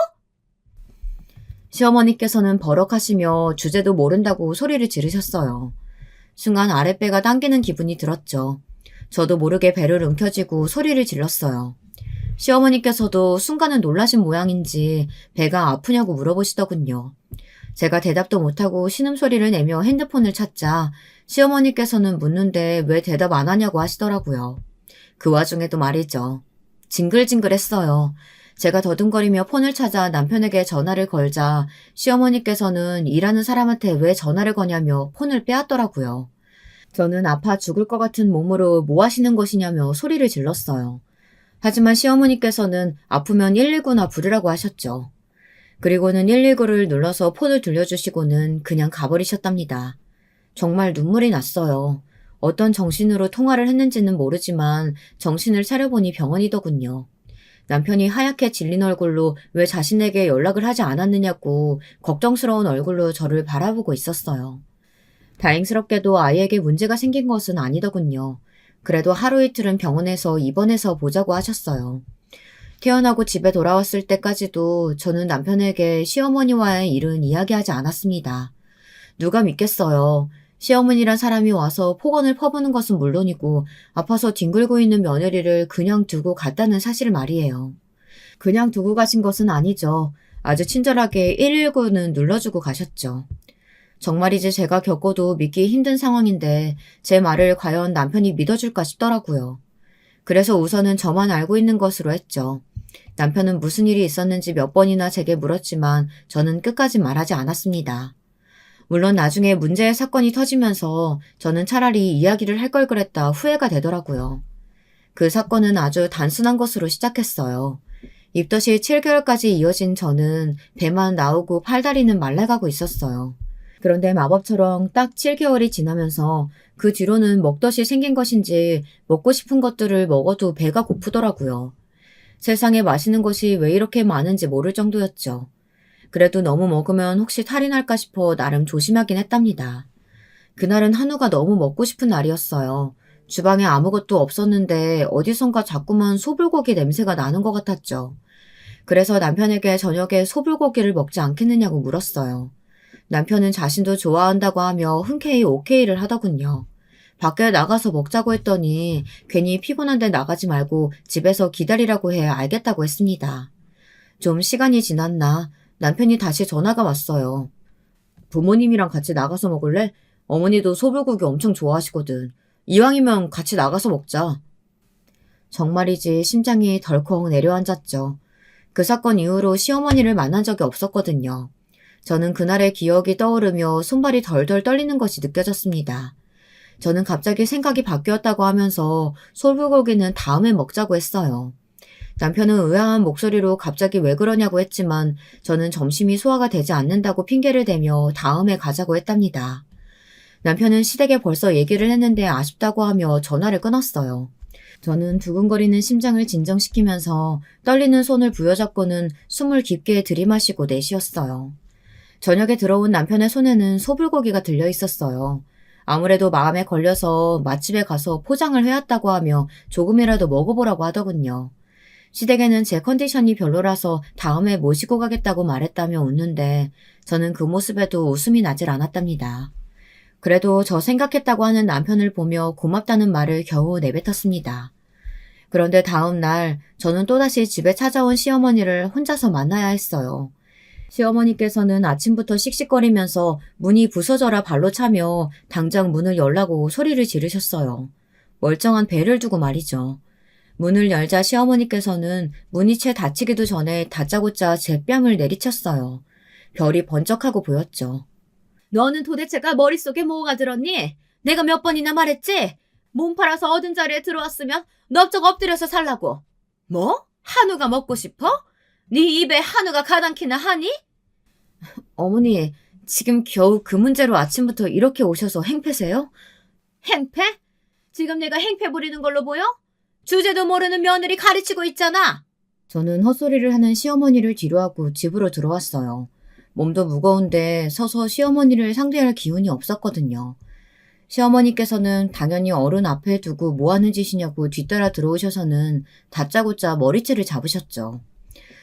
시어머니께서는 버럭하시며 주제도 모른다고 소리를 지르셨어요. 순간 아랫배가 당기는 기분이 들었죠. 저도 모르게 배를 움켜쥐고 소리를 질렀어요. 시어머니께서도 순간은 놀라신 모양인지 배가 아프냐고 물어보시더군요. 제가 대답도 못하고 신음소리를 내며 핸드폰을 찾자 시어머니께서는 묻는데 왜 대답 안 하냐고 하시더라고요. 그 와중에도 말이죠. 징글징글했어요. 제가 더듬거리며 폰을 찾아 남편에게 전화를 걸자 시어머니께서는 일하는 사람한테 왜 전화를 거냐며 폰을 빼앗더라고요. 저는 아파 죽을 것 같은 몸으로 뭐 하시는 것이냐며 소리를 질렀어요. 하지만 시어머니께서는 아프면 119나 부르라고 하셨죠. 그리고는 119를 눌러서 폰을 들려주시고는 그냥 가버리셨답니다. 정말 눈물이 났어요. 어떤 정신으로 통화를 했는지는 모르지만 정신을 차려보니 병원이더군요. 남편이 하얗게 질린 얼굴로 왜 자신에게 연락을 하지 않았느냐고 걱정스러운 얼굴로 저를 바라보고 있었어요. 다행스럽게도 아이에게 문제가 생긴 것은 아니더군요. 그래도 하루 이틀은 병원에서 입원해서 보자고 하셨어요. 태어나고 집에 돌아왔을 때까지도 저는 남편에게 시어머니와의 일은 이야기하지 않았습니다. 누가 믿겠어요. 시어머니란 사람이 와서 폭언을 퍼부는 것은 물론이고 아파서 뒹굴고 있는 며느리를 그냥 두고 갔다는 사실 말이에요. 그냥 두고 가신 것은 아니죠. 아주 친절하게 119는 눌러주고 가셨죠. 정말이지 제가 겪어도 믿기 힘든 상황인데 제 말을 과연 남편이 믿어줄까 싶더라고요. 그래서 우선은 저만 알고 있는 것으로 했죠. 남편은 무슨 일이 있었는지 몇 번이나 제게 물었지만 저는 끝까지 말하지 않았습니다. 물론 나중에 문제의 사건이 터지면서 저는 차라리 이야기를 할 걸 그랬다 후회가 되더라고요. 그 사건은 아주 단순한 것으로 시작했어요. 입덧이 7개월까지 이어진 저는 배만 나오고 팔다리는 말라가고 있었어요. 그런데 마법처럼 딱 7개월이 지나면서 그 뒤로는 먹덧이 생긴 것인지 먹고 싶은 것들을 먹어도 배가 고프더라고요. 세상에 맛있는 것이 왜 이렇게 많은지 모를 정도였죠. 그래도 너무 먹으면 혹시 탈이 날까 싶어 나름 조심하긴 했답니다. 그날은 한우가 너무 먹고 싶은 날이었어요. 주방에 아무것도 없었는데 어디선가 자꾸만 소불고기 냄새가 나는 것 같았죠. 그래서 남편에게 저녁에 소불고기를 먹지 않겠느냐고 물었어요. 남편은 자신도 좋아한다고 하며 흔쾌히 오케이를 하더군요. 밖에 나가서 먹자고 했더니 괜히 피곤한데 나가지 말고 집에서 기다리라고 해 알겠다고 했습니다. 좀 시간이 지났나 남편이 다시 전화가 왔어요. 부모님이랑 같이 나가서 먹을래? 어머니도 소불고기 엄청 좋아하시거든. 이왕이면 같이 나가서 먹자. 정말이지 심장이 덜컥 내려앉았죠. 그 사건 이후로 시어머니를 만난 적이 없었거든요. 저는 그날의 기억이 떠오르며 손발이 덜덜 떨리는 것이 느껴졌습니다. 저는 갑자기 생각이 바뀌었다고 하면서 소불고기는 다음에 먹자고 했어요. 남편은 의아한 목소리로 갑자기 왜 그러냐고 했지만 저는 점심이 소화가 되지 않는다고 핑계를 대며 다음에 가자고 했답니다. 남편은 시댁에 벌써 얘기를 했는데 아쉽다고 하며 전화를 끊었어요. 저는 두근거리는 심장을 진정시키면서 떨리는 손을 부여잡고는 숨을 깊게 들이마시고 내쉬었어요. 저녁에 들어온 남편의 손에는 소불고기가 들려 있었어요. 아무래도 마음에 걸려서 맛집에 가서 포장을 해왔다고 하며 조금이라도 먹어보라고 하더군요. 시댁에는 제 컨디션이 별로라서 다음에 모시고 가겠다고 말했다며 웃는데 저는 그 모습에도 웃음이 나질 않았답니다. 그래도 저 생각했다고 하는 남편을 보며 고맙다는 말을 겨우 내뱉었습니다. 그런데 다음 날 저는 또다시 집에 찾아온 시어머니를 혼자서 만나야 했어요. 시어머니께서는 아침부터 씩씩거리면서 문이 부서져라 발로 차며 당장 문을 열라고 소리를 지르셨어요. 멀쩡한 배를 두고 말이죠. 문을 열자 시어머니께서는 문이 채 닫히기도 전에 다짜고짜 제 뺨을 내리쳤어요. 별이 번쩍하고 보였죠. 너는 도대체가 머릿속에 뭐가 들었니? 내가 몇 번이나 말했지? 몸 팔아서 얻은 자리에 들어왔으면 넙적 엎드려서 살라고. 뭐? 한우가 먹고 싶어? 네 입에 한우가 가당키나 하니? 어머니, 지금 겨우 그 문제로 아침부터 이렇게 오셔서 행패세요? 행패? 지금 내가 행패 부리는 걸로 보여? 주제도 모르는 며느리 가르치고 있잖아. 저는 헛소리를 하는 시어머니를 뒤로하고 집으로 들어왔어요. 몸도 무거운데 서서 시어머니를 상대할 기운이 없었거든요. 시어머니께서는 당연히 어른 앞에 두고 뭐하는 짓이냐고 뒤따라 들어오셔서는 다짜고짜 머리채를 잡으셨죠.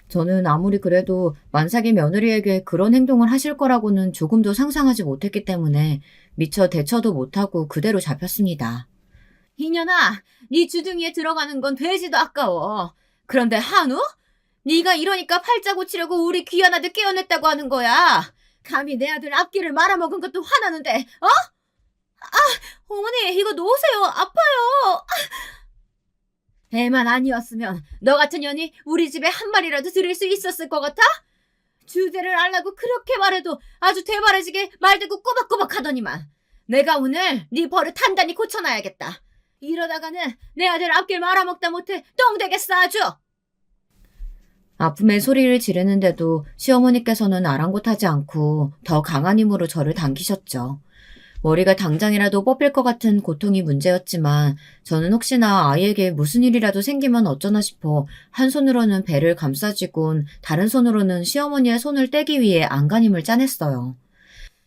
저는 아무리 그래도 만삭의 며느리에게 그런 행동을 하실 거라고는 조금도 상상하지 못했기 때문에 미처 대처도 못하고 그대로 잡혔습니다. 이년아, 네 주둥이에 들어가는 건 돼지도 아까워. 그런데 한우? 네가 이러니까 팔자 고치려고 우리 귀한 아들 깨어냈다고 하는 거야. 감히 내 아들 앞길을 말아먹은 것도 화나는데, 어? 어머니, 이거 놓으세요. 아파요. 애만 아니었으면 너 같은 년이 우리 집에 한 마리라도 들일 수 있었을 것 같아? 주제를 알라고 그렇게 말해도 아주 대바라지게 말대꾸 꼬박꼬박 하더니만. 내가 오늘 네 버릇 단단히 고쳐놔야겠다. 이러다가는 내 아들 앞길 말아먹다 못해 똥 되겠어 아주. 아픔의 소리를 지르는데도 시어머니께서는 아랑곳하지 않고 더 강한 힘으로 저를 당기셨죠. 머리가 당장이라도 뽑힐 것 같은 고통이 문제였지만 저는 혹시나 아이에게 무슨 일이라도 생기면 어쩌나 싶어 한 손으로는 배를 감싸쥐곤 다른 손으로는 시어머니의 손을 떼기 위해 안간힘을 짜냈어요.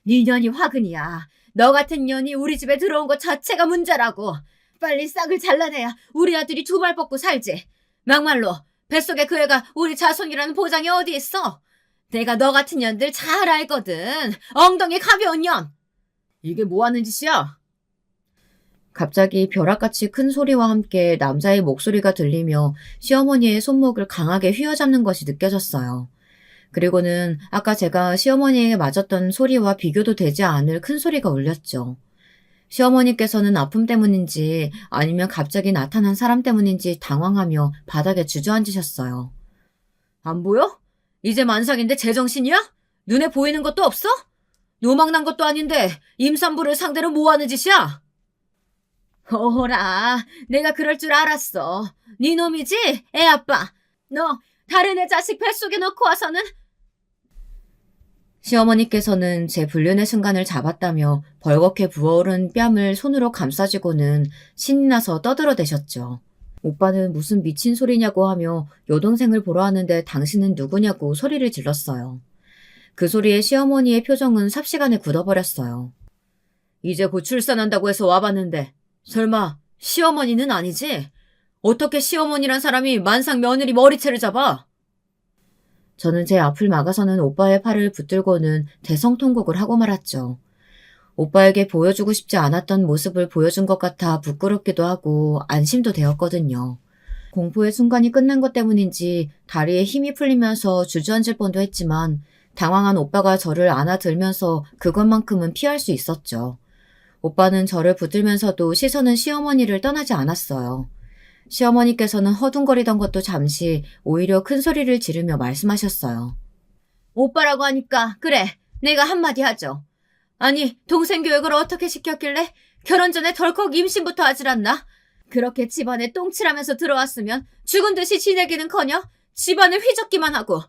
네 년이 화근이야. 너 같은 년이 우리 집에 들어온 것 자체가 문제라고. 빨리 싹을 잘라내야 우리 아들이 두 발 뻗고 살지. 막말로 뱃속에 그 애가 우리 자손이라는 보장이 어디 있어. 내가 너 같은 년들 잘 알거든. 엉덩이 가벼운 년. 이게 뭐하는 짓이야? 갑자기 벼락같이 큰 소리와 함께 남자의 목소리가 들리며 시어머니의 손목을 강하게 휘어잡는 것이 느껴졌어요. 그리고는 아까 제가 시어머니에게 맞았던 소리와 비교도 되지 않을 큰 소리가 울렸죠. 시어머니께서는 아픔 때문인지 아니면 갑자기 나타난 사람 때문인지 당황하며 바닥에 주저앉으셨어요. 안 보여? 이제 만삭인데 제정신이야? 눈에 보이는 것도 없어? 노망난 것도 아닌데 임산부를 상대로 뭐하는 짓이야? 어라, 내가 그럴 줄 알았어. 네 놈이지? 애 아빠. 너 다른 애 자식 뱃속에 넣고 와서는. 시어머니께서는 제 불륜의 순간을 잡았다며 벌겋게 부어오른 뺨을 손으로 감싸주고는 신이 나서 떠들어대셨죠. 오빠는 무슨 미친 소리냐고 하며 여동생을 보러 왔는데 당신은 누구냐고 소리를 질렀어요. 그 소리에 시어머니의 표정은 삽시간에 굳어버렸어요. 이제 곧 출산한다고 해서 와봤는데 설마 시어머니는 아니지? 어떻게 시어머니란 사람이 만삭 며느리 머리채를 잡아? 저는 제 앞을 막아서는 오빠의 팔을 붙들고는 대성통곡을 하고 말았죠. 오빠에게 보여주고 싶지 않았던 모습을 보여준 것 같아 부끄럽기도 하고 안심도 되었거든요. 공포의 순간이 끝난 것 때문인지 다리에 힘이 풀리면서 주저앉을 뻔도 했지만 당황한 오빠가 저를 안아들면서 그것만큼은 피할 수 있었죠. 오빠는 저를 붙들면서도 시선은 시어머니를 떠나지 않았어요. 시어머니께서는 허둥거리던 것도 잠시 오히려 큰 소리를 지르며 말씀하셨어요. 오빠라고 하니까 그래, 내가 한마디 하죠. 아니, 동생 교육을 어떻게 시켰길래 결혼 전에 덜컥 임신부터 하질 않나? 그렇게 집안에 똥칠하면서 들어왔으면 죽은 듯이 지내기는커녕 집안을 휘젓기만 하고.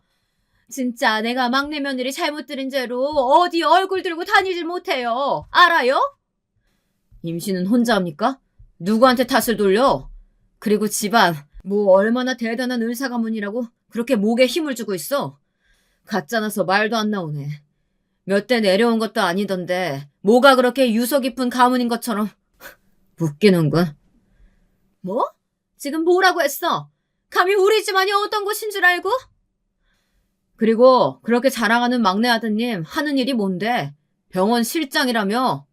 진짜 내가 막내 며느리 잘못 들인 죄로 어디 얼굴 들고 다니질 못해요. 알아요? 임신은 혼자 합니까? 누구한테 탓을 돌려? 그리고 집안, 뭐 얼마나 대단한 의사 가문이라고 그렇게 목에 힘을 주고 있어? 가짜나서 말도 안 나오네. 몇 대 내려온 것도 아니던데 뭐가 그렇게 유서 깊은 가문인 것처럼 웃기는군. 뭐? 지금 뭐라고 했어? 감히 우리 집안이 어떤 곳인 줄 알고? 그리고 그렇게 자랑하는 막내 아드님 하는 일이 뭔데? 병원 실장이라며?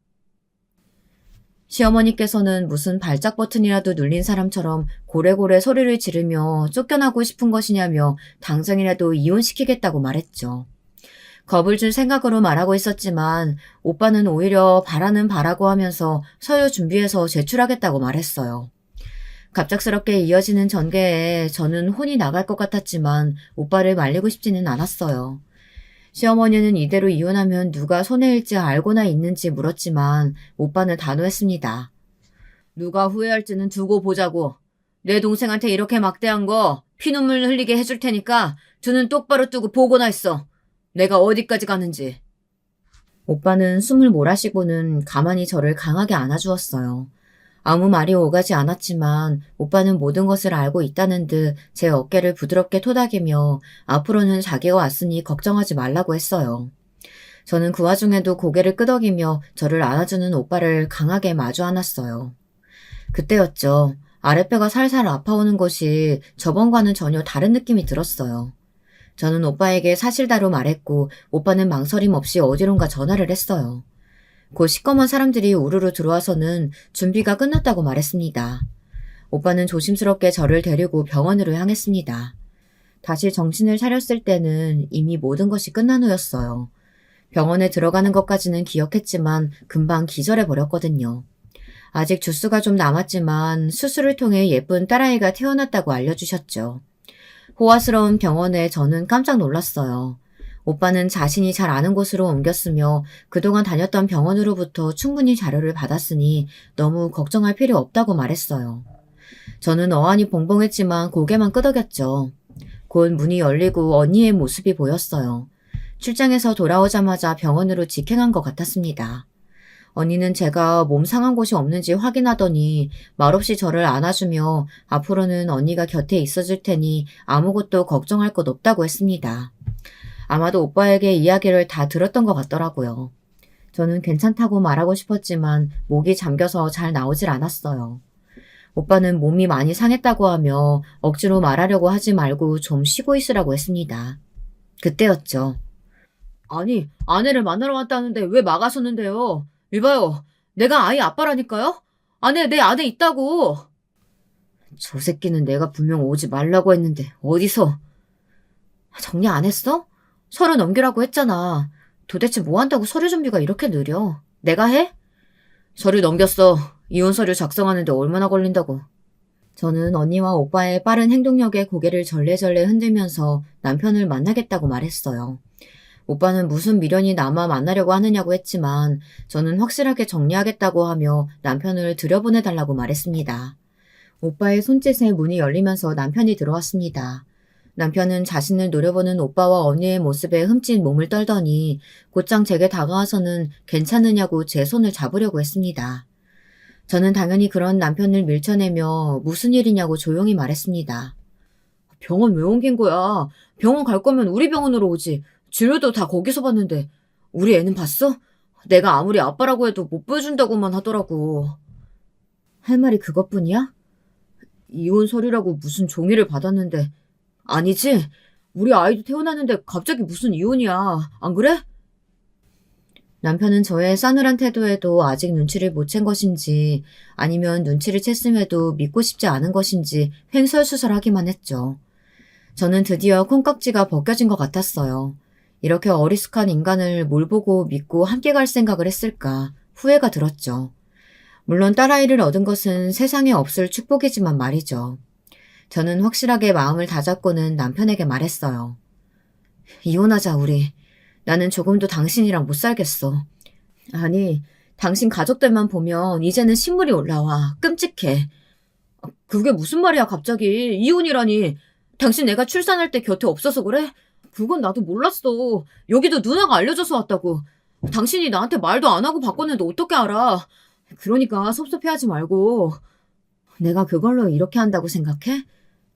시어머니께서는 무슨 발작 버튼이라도 눌린 사람처럼 고래고래 소리를 지르며 쫓겨나고 싶은 것이냐며 당장이라도 이혼시키겠다고 말했죠. 겁을 줄 생각으로 말하고 있었지만 오빠는 오히려 바라는 바라고 하면서 서류 준비해서 제출하겠다고 말했어요. 갑작스럽게 이어지는 전개에 저는 혼이 나갈 것 같았지만 오빠를 말리고 싶지는 않았어요. 시어머니는 이대로 이혼하면 누가 손해일지 알고나 있는지 물었지만 오빠는 단호했습니다. 누가 후회할지는 두고 보자고. 내 동생한테 이렇게 막대한 거 피눈물 흘리게 해줄 테니까 두 눈 똑바로 뜨고 보고나 있어. 내가 어디까지 가는지. 오빠는 숨을 몰아쉬고는 가만히 저를 강하게 안아주었어요. 아무 말이 오가지 않았지만 오빠는 모든 것을 알고 있다는 듯 제 어깨를 부드럽게 토닥이며 앞으로는 자기가 왔으니 걱정하지 말라고 했어요. 저는 그 와중에도 고개를 끄덕이며 저를 안아주는 오빠를 강하게 마주 안았어요. 그때였죠. 아랫배가 살살 아파오는 것이 저번과는 전혀 다른 느낌이 들었어요. 저는 오빠에게 사실대로 말했고 오빠는 망설임 없이 어디론가 전화를 했어요. 곧 시꺼먼 사람들이 우르르 들어와서는 준비가 끝났다고 말했습니다. 오빠는 조심스럽게 저를 데리고 병원으로 향했습니다. 다시 정신을 차렸을 때는 이미 모든 것이 끝난 후였어요. 병원에 들어가는 것까지는 기억했지만 금방 기절해버렸거든요. 아직 주스가 좀 남았지만 수술을 통해 예쁜 딸아이가 태어났다고 알려주셨죠. 호화스러운 병원에 저는 깜짝 놀랐어요. 오빠는 자신이 잘 아는 곳으로 옮겼으며 그동안 다녔던 병원으로부터 충분히 자료를 받았으니 너무 걱정할 필요 없다고 말했어요. 저는 어안이 봉봉했지만 고개만 끄덕였죠. 곧 문이 열리고 언니의 모습이 보였어요. 출장에서 돌아오자마자 병원으로 직행한 것 같았습니다. 언니는 제가 몸 상한 곳이 없는지 확인하더니 말없이 저를 안아주며 앞으로는 언니가 곁에 있어줄 테니 아무것도 걱정할 것 없다고 했습니다. 아마도 오빠에게 이야기를 다 들었던 것 같더라고요. 저는 괜찮다고 말하고 싶었지만 목이 잠겨서 잘 나오질 않았어요. 오빠는 몸이 많이 상했다고 하며 억지로 말하려고 하지 말고 좀 쉬고 있으라고 했습니다. 그때였죠. 아니, 아내를 만나러 왔다는데 왜 막아섰는데요? 이봐요, 내가 아이 아빠라니까요? 내 아내 있다고. 저 새끼는 내가 분명 오지 말라고 했는데 어디서. 정리 안 했어? 서류 넘기라고 했잖아. 도대체 뭐 한다고 서류 준비가 이렇게 느려? 내가 해? 서류 넘겼어. 이혼 서류 작성하는데 얼마나 걸린다고. 저는 언니와 오빠의 빠른 행동력에 고개를 절레절레 흔들면서 남편을 만나겠다고 말했어요. 오빠는 무슨 미련이 남아 만나려고 하느냐고 했지만 저는 확실하게 정리하겠다고 하며 남편을 들여보내달라고 말했습니다. 오빠의 손짓에 문이 열리면서 남편이 들어왔습니다. 남편은 자신을 노려보는 오빠와 언니의 모습에 흠칫 몸을 떨더니 곧장 제게 다가와서는 괜찮으냐고 제 손을 잡으려고 했습니다. 저는 당연히 그런 남편을 밀쳐내며 무슨 일이냐고 조용히 말했습니다. 병원 왜 옮긴 거야? 병원 갈 거면 우리 병원으로 오지. 진료도 다 거기서 봤는데 우리 애는 봤어? 내가 아무리 아빠라고 해도 못 보여준다고만 하더라고. 할 말이 그것뿐이야? 이혼 서류라고 무슨 종이를 받았는데. 아니지? 우리 아이도 태어났는데 갑자기 무슨 이혼이야. 안 그래? 남편은 저의 싸늘한 태도에도 아직 눈치를 못 챈 것인지 아니면 눈치를 챘음에도 믿고 싶지 않은 것인지 횡설수설하기만 했죠. 저는 드디어 콩깍지가 벗겨진 것 같았어요. 이렇게 어리숙한 인간을 뭘 보고 믿고 함께 갈 생각을 했을까 후회가 들었죠. 물론 딸아이를 얻은 것은 세상에 없을 축복이지만 말이죠. 저는 확실하게 마음을 다잡고는 남편에게 말했어요. 이혼하자, 우리. 나는 조금도 당신이랑 못 살겠어. 아니, 당신 가족들만 보면 이제는 신물이 올라와. 끔찍해. 그게 무슨 말이야, 갑자기. 이혼이라니. 당신 내가 출산할 때 곁에 없어서 그래? 그건 나도 몰랐어. 여기도 누나가 알려줘서 왔다고. 당신이 나한테 말도 안 하고 바꿨는데 어떻게 알아? 그러니까 섭섭해하지 말고. 내가 그걸로 이렇게 한다고 생각해?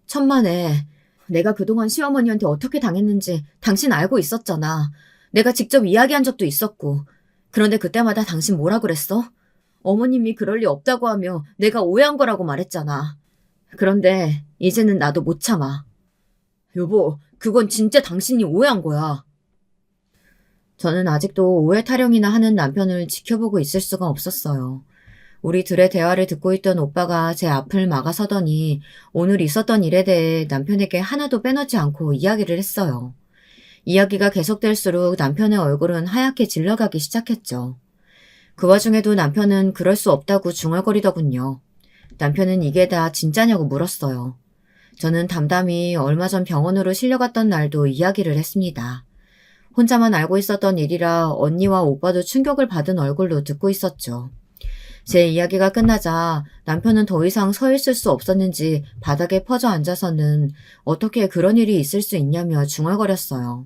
천만에. 내가 그동안 시어머니한테 어떻게 당했는지 당신 알고 있었잖아. 내가 직접 이야기한 적도 있었고. 그런데 그때마다 당신 뭐라 그랬어? 어머님이 그럴 리 없다고 하며 내가 오해한 거라고 말했잖아. 그런데 이제는 나도 못 참아. 여보, 그건 진짜 당신이 오해한 거야. 저는 아직도 오해 타령이나 하는 남편을 지켜보고 있을 수가 없었어요. 우리 둘의 대화를 듣고 있던 오빠가 제 앞을 막아서더니 오늘 있었던 일에 대해 남편에게 하나도 빼놓지 않고 이야기를 했어요. 이야기가 계속될수록 남편의 얼굴은 하얗게 질러가기 시작했죠. 그 와중에도 남편은 그럴 수 없다고 중얼거리더군요. 남편은 이게 다 진짜냐고 물었어요. 저는 담담히 얼마 전 병원으로 실려갔던 날도 이야기를 했습니다. 혼자만 알고 있었던 일이라 언니와 오빠도 충격을 받은 얼굴로 듣고 있었죠. 제 이야기가 끝나자 남편은 더 이상 서 있을 수 없었는지 바닥에 퍼져 앉아서는 어떻게 그런 일이 있을 수 있냐며 중얼거렸어요.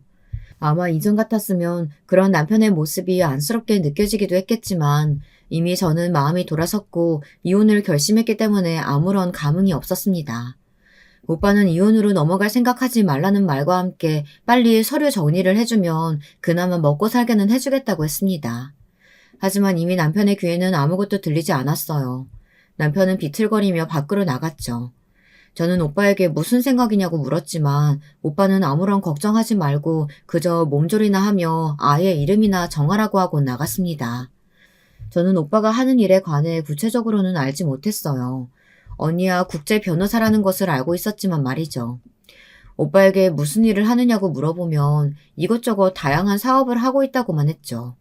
아마 이전 같았으면 그런 남편의 모습이 안쓰럽게 느껴지기도 했겠지만 이미 저는 마음이 돌아섰고 이혼을 결심했기 때문에 아무런 감흥이 없었습니다. 오빠는 이혼으로 넘어갈 생각하지 말라는 말과 함께 빨리 서류 정리를 해주면 그나마 먹고 살게는 해주겠다고 했습니다. 하지만 이미 남편의 귀에는 아무것도 들리지 않았어요. 남편은 비틀거리며 밖으로 나갔죠. 저는 오빠에게 무슨 생각이냐고 물었지만 오빠는 아무런 걱정하지 말고 그저 몸조리나 하며 아이의 이름이나 정하라고 하고 나갔습니다. 저는 오빠가 하는 일에 관해 구체적으로는 알지 못했어요. 언니야 국제 변호사라는 것을 알고 있었지만 말이죠. 오빠에게 무슨 일을 하느냐고 물어보면 이것저것 다양한 사업을 하고 있다고만 했죠.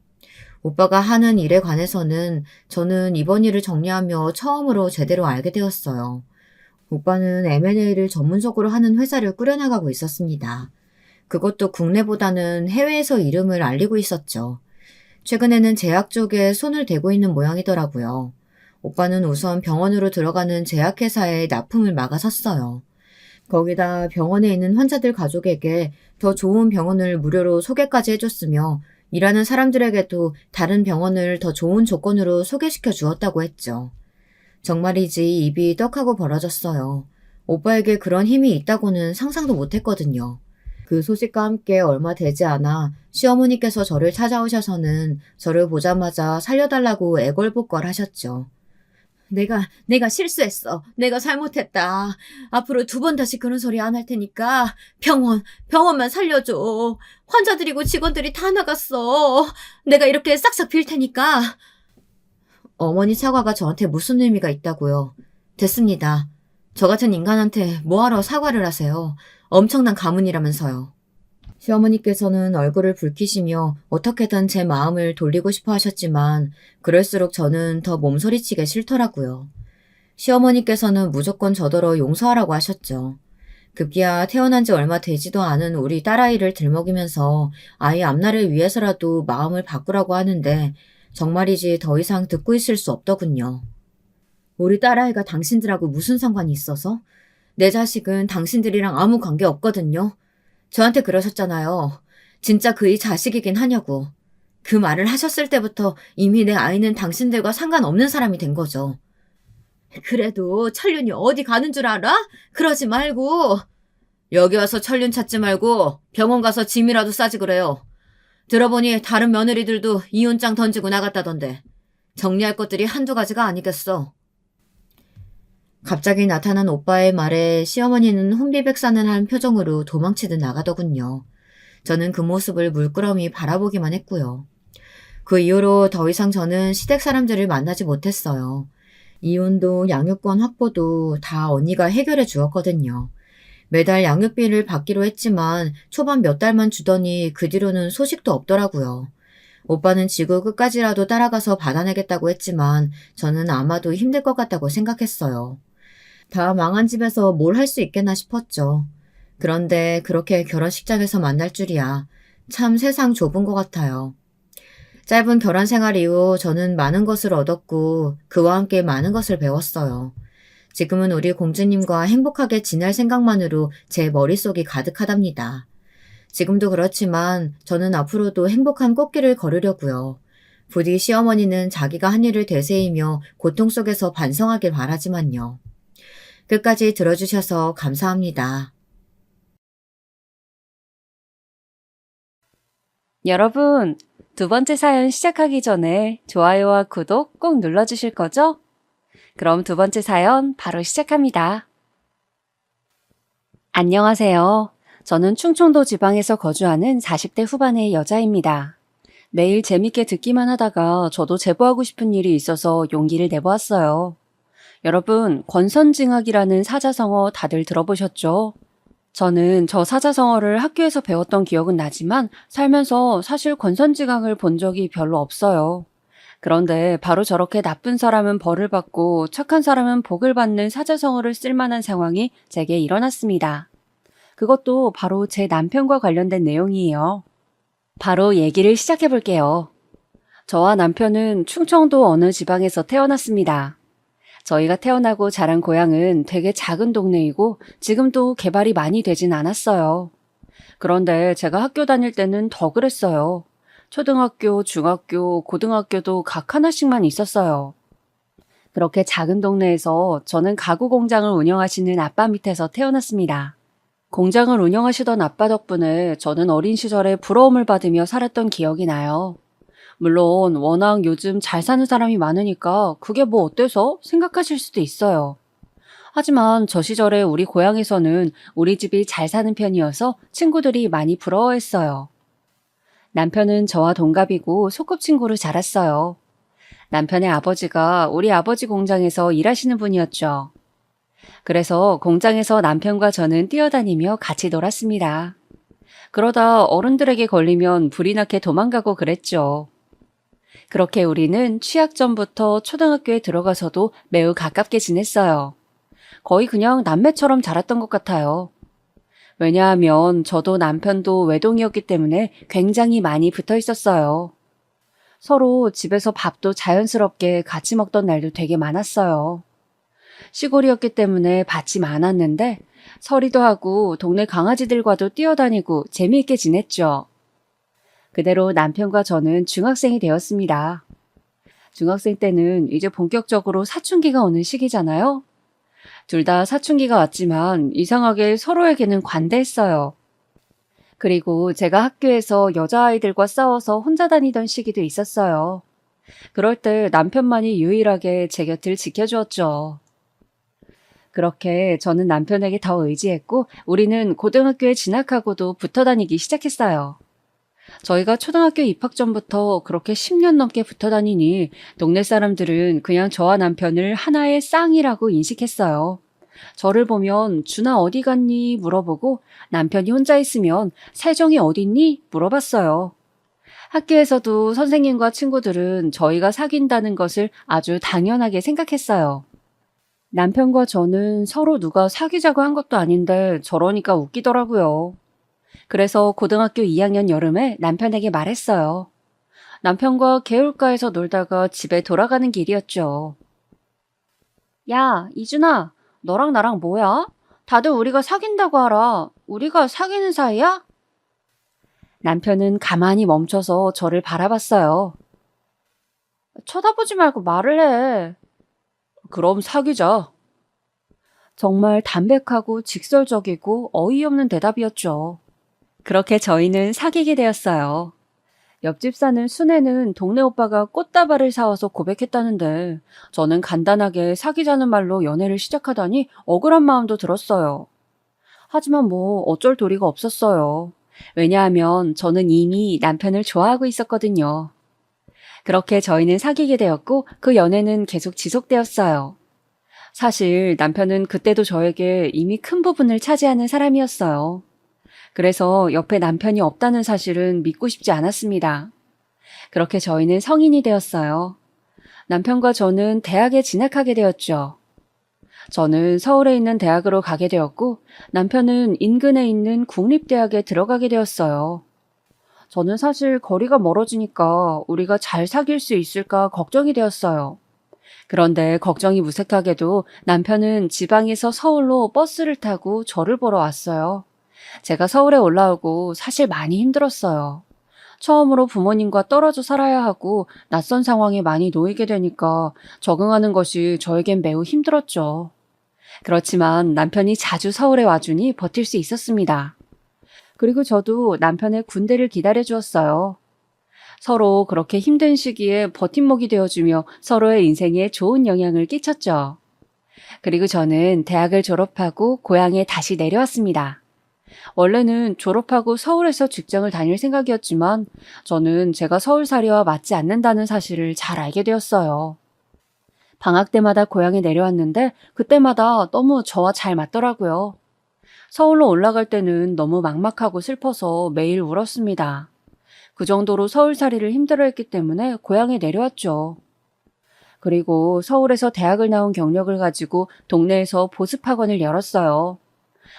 오빠가 하는 일에 관해서는 저는 이번 일을 정리하며 처음으로 제대로 알게 되었어요. 오빠는 M&A를 전문적으로 하는 회사를 꾸려나가고 있었습니다. 그것도 국내보다는 해외에서 이름을 알리고 있었죠. 최근에는 제약 쪽에 손을 대고 있는 모양이더라고요. 오빠는 우선 병원으로 들어가는 제약회사에 납품을 막아섰어요. 거기다 병원에 있는 환자들 가족에게 더 좋은 병원을 무료로 소개까지 해줬으며 일하는 사람들에게도 다른 병원을 더 좋은 조건으로 소개시켜 주었다고 했죠. 정말이지 입이 떡하고 벌어졌어요. 오빠에게 그런 힘이 있다고는 상상도 못했거든요. 그 소식과 함께 얼마 되지 않아 시어머니께서 저를 찾아오셔서는 저를 보자마자 살려달라고 애걸복걸 하셨죠. 내가 실수했어. 내가 잘못했다. 앞으로 2번 다시 그런 소리 안 할 테니까 병원만 살려줘. 환자들이고 직원들이 다 나갔어. 내가 이렇게 싹싹 빌 테니까. 어머니 사과가 저한테 무슨 의미가 있다고요. 됐습니다. 저 같은 인간한테 뭐하러 사과를 하세요. 엄청난 가문이라면서요. 시어머니께서는 얼굴을 붉히시며 어떻게든 제 마음을 돌리고 싶어 하셨지만 그럴수록 저는 더 몸소리치게 싫더라고요. 시어머니께서는 무조건 저더러 용서하라고 하셨죠. 급기야 태어난 지 얼마 되지도 않은 우리 딸아이를 들먹이면서 아이 앞날을 위해서라도 마음을 바꾸라고 하는데 정말이지 더 이상 듣고 있을 수 없더군요. 우리 딸아이가 당신들하고 무슨 상관이 있어서? 내 자식은 당신들이랑 아무 관계 없거든요. 저한테 그러셨잖아요. 진짜 그이 자식이긴 하냐고. 그 말을 하셨을 때부터 이미 내 아이는 당신들과 상관없는 사람이 된 거죠. 그래도 천륜이 어디 가는 줄 알아? 그러지 말고. 여기 와서 천륜 찾지 말고 병원 가서 짐이라도 싸지 그래요. 들어보니 다른 며느리들도 이혼장 던지고 나갔다던데. 정리할 것들이 한두 가지가 아니겠어. 갑자기 나타난 오빠의 말에 시어머니는 혼비백산을 한 표정으로 도망치듯 나가더군요. 저는 그 모습을 물끄러미 바라보기만 했고요. 그 이후로 더 이상 저는 시댁 사람들을 만나지 못했어요. 이혼도 양육권 확보도 다 언니가 해결해 주었거든요. 매달 양육비를 받기로 했지만 초반 몇 달만 주더니 그 뒤로는 소식도 없더라고요. 오빠는 지구 끝까지라도 따라가서 받아내겠다고 했지만 저는 아마도 힘들 것 같다고 생각했어요. 다 망한 집에서 뭘 할 수 있겠나 싶었죠. 그런데 그렇게 결혼식장에서 만날 줄이야. 참 세상 좁은 것 같아요. 짧은 결혼 생활 이후 저는 많은 것을 얻었고 그와 함께 많은 것을 배웠어요. 지금은 우리 공주님과 행복하게 지낼 생각만으로 제 머릿속이 가득하답니다. 지금도 그렇지만 저는 앞으로도 행복한 꽃길을 걸으려고요. 부디 시어머니는 자기가 한 일을 되새이며 고통 속에서 반성하길 바라지만요. 끝까지 들어주셔서 감사합니다. 여러분, 두 번째 사연 시작하기 전에 좋아요와 구독 꼭 눌러주실 거죠? 그럼 두 번째 사연 바로 시작합니다. 안녕하세요. 저는 충청도 지방에서 거주하는 40대 후반의 여자입니다. 매일 재밌게 듣기만 하다가 저도 제보하고 싶은 일이 있어서 용기를 내보았어요. 여러분, 권선징악이라는 사자성어 다들 들어보셨죠? 저는 저 사자성어를 학교에서 배웠던 기억은 나지만 살면서 사실 권선징악을 본 적이 별로 없어요. 그런데 바로 저렇게 나쁜 사람은 벌을 받고 착한 사람은 복을 받는 사자성어를 쓸 만한 상황이 제게 일어났습니다. 그것도 바로 제 남편과 관련된 내용이에요. 바로 얘기를 시작해 볼게요. 저와 남편은 충청도 어느 지방에서 태어났습니다. 저희가 태어나고 자란 고향은 되게 작은 동네이고 지금도 개발이 많이 되진 않았어요. 그런데 제가 학교 다닐 때는 더 그랬어요. 초등학교, 중학교, 고등학교도 각 하나씩만 있었어요. 그렇게 작은 동네에서 저는 가구 공장을 운영하시는 아빠 밑에서 태어났습니다. 공장을 운영하시던 아빠 덕분에 저는 어린 시절에 부러움을 받으며 살았던 기억이 나요. 물론 워낙 요즘 잘 사는 사람이 많으니까 그게 뭐 어때서 생각하실 수도 있어요. 하지만 저 시절에 우리 고향에서는 우리 집이 잘 사는 편이어서 친구들이 많이 부러워했어요. 남편은 저와 동갑이고 소꿉친구로 자랐어요. 남편의 아버지가 우리 아버지 공장에서 일하시는 분이었죠. 그래서 공장에서 남편과 저는 뛰어다니며 같이 놀았습니다. 그러다 어른들에게 걸리면 불이 나게 도망가고 그랬죠. 그렇게 우리는 취학 전부터 초등학교에 들어가서도 매우 가깝게 지냈어요. 거의 그냥 남매처럼 자랐던 것 같아요. 왜냐하면 저도 남편도 외동이었기 때문에 굉장히 많이 붙어 있었어요. 서로 집에서 밥도 자연스럽게 같이 먹던 날도 되게 많았어요. 시골이었기 때문에 밭이 많았는데 서리도 하고 동네 강아지들과도 뛰어다니고 재미있게 지냈죠. 그대로 남편과 저는 중학생이 되었습니다. 중학생 때는 이제 본격적으로 사춘기가 오는 시기잖아요. 둘 다 사춘기가 왔지만 이상하게 서로에게는 관대했어요. 그리고 제가 학교에서 여자아이들과 싸워서 혼자 다니던 시기도 있었어요. 그럴 때 남편만이 유일하게 제 곁을 지켜주었죠. 그렇게 저는 남편에게 더 의지했고 우리는 고등학교에 진학하고도 붙어 다니기 시작했어요. 저희가 초등학교 입학 전부터 그렇게 10년 넘게 붙어 다니니 동네 사람들은 그냥 저와 남편을 하나의 쌍이라고 인식했어요. 저를 보면 준아 어디 갔니? 물어보고 남편이 혼자 있으면 세정이 어딨니? 물어봤어요. 학교에서도 선생님과 친구들은 저희가 사귄다는 것을 아주 당연하게 생각했어요. 남편과 저는 서로 누가 사귀자고 한 것도 아닌데 저러니까 웃기더라고요. 그래서 고등학교 2학년 여름에 남편에게 말했어요. 남편과 개울가에서 놀다가 집에 돌아가는 길이었죠. 야, 이준아, 너랑 나랑 뭐야? 다들 우리가 사귄다고 알아. 우리가 사귀는 사이야? 남편은 가만히 멈춰서 저를 바라봤어요. 쳐다보지 말고 말을 해. 그럼 사귀자. 정말 담백하고 직설적이고 어이없는 대답이었죠. 그렇게 저희는 사귀게 되었어요. 옆집 사는 순애는 동네 오빠가 꽃다발을 사와서 고백했다는데 저는 간단하게 사귀자는 말로 연애를 시작하다니 억울한 마음도 들었어요. 하지만 뭐 어쩔 도리가 없었어요. 왜냐하면 저는 이미 남편을 좋아하고 있었거든요. 그렇게 저희는 사귀게 되었고 그 연애는 계속 지속되었어요. 사실 남편은 그때도 저에게 이미 큰 부분을 차지하는 사람이었어요. 그래서 옆에 남편이 없다는 사실은 믿고 싶지 않았습니다. 그렇게 저희는 성인이 되었어요. 남편과 저는 대학에 진학하게 되었죠. 저는 서울에 있는 대학으로 가게 되었고 남편은 인근에 있는 국립대학에 들어가게 되었어요. 저는 사실 거리가 멀어지니까 우리가 잘 사귈 수 있을까 걱정이 되었어요. 그런데 걱정이 무색하게도 남편은 지방에서 서울로 버스를 타고 저를 보러 왔어요. 제가 서울에 올라오고 사실 많이 힘들었어요. 처음으로 부모님과 떨어져 살아야 하고 낯선 상황에 많이 놓이게 되니까 적응하는 것이 저에겐 매우 힘들었죠. 그렇지만 남편이 자주 서울에 와주니 버틸 수 있었습니다. 그리고 저도 남편의 군대를 기다려 주었어요. 서로 그렇게 힘든 시기에 버팀목이 되어주며 서로의 인생에 좋은 영향을 끼쳤죠. 그리고 저는 대학을 졸업하고 고향에 다시 내려왔습니다. 원래는 졸업하고 서울에서 직장을 다닐 생각이었지만 저는 제가 서울살이와 맞지 않는다는 사실을 잘 알게 되었어요. 방학 때마다 고향에 내려왔는데 그때마다 너무 저와 잘 맞더라고요. 서울로 올라갈 때는 너무 막막하고 슬퍼서 매일 울었습니다. 그 정도로 서울살이를 힘들어했기 때문에 고향에 내려왔죠. 그리고 서울에서 대학을 나온 경력을 가지고 동네에서 보습학원을 열었어요.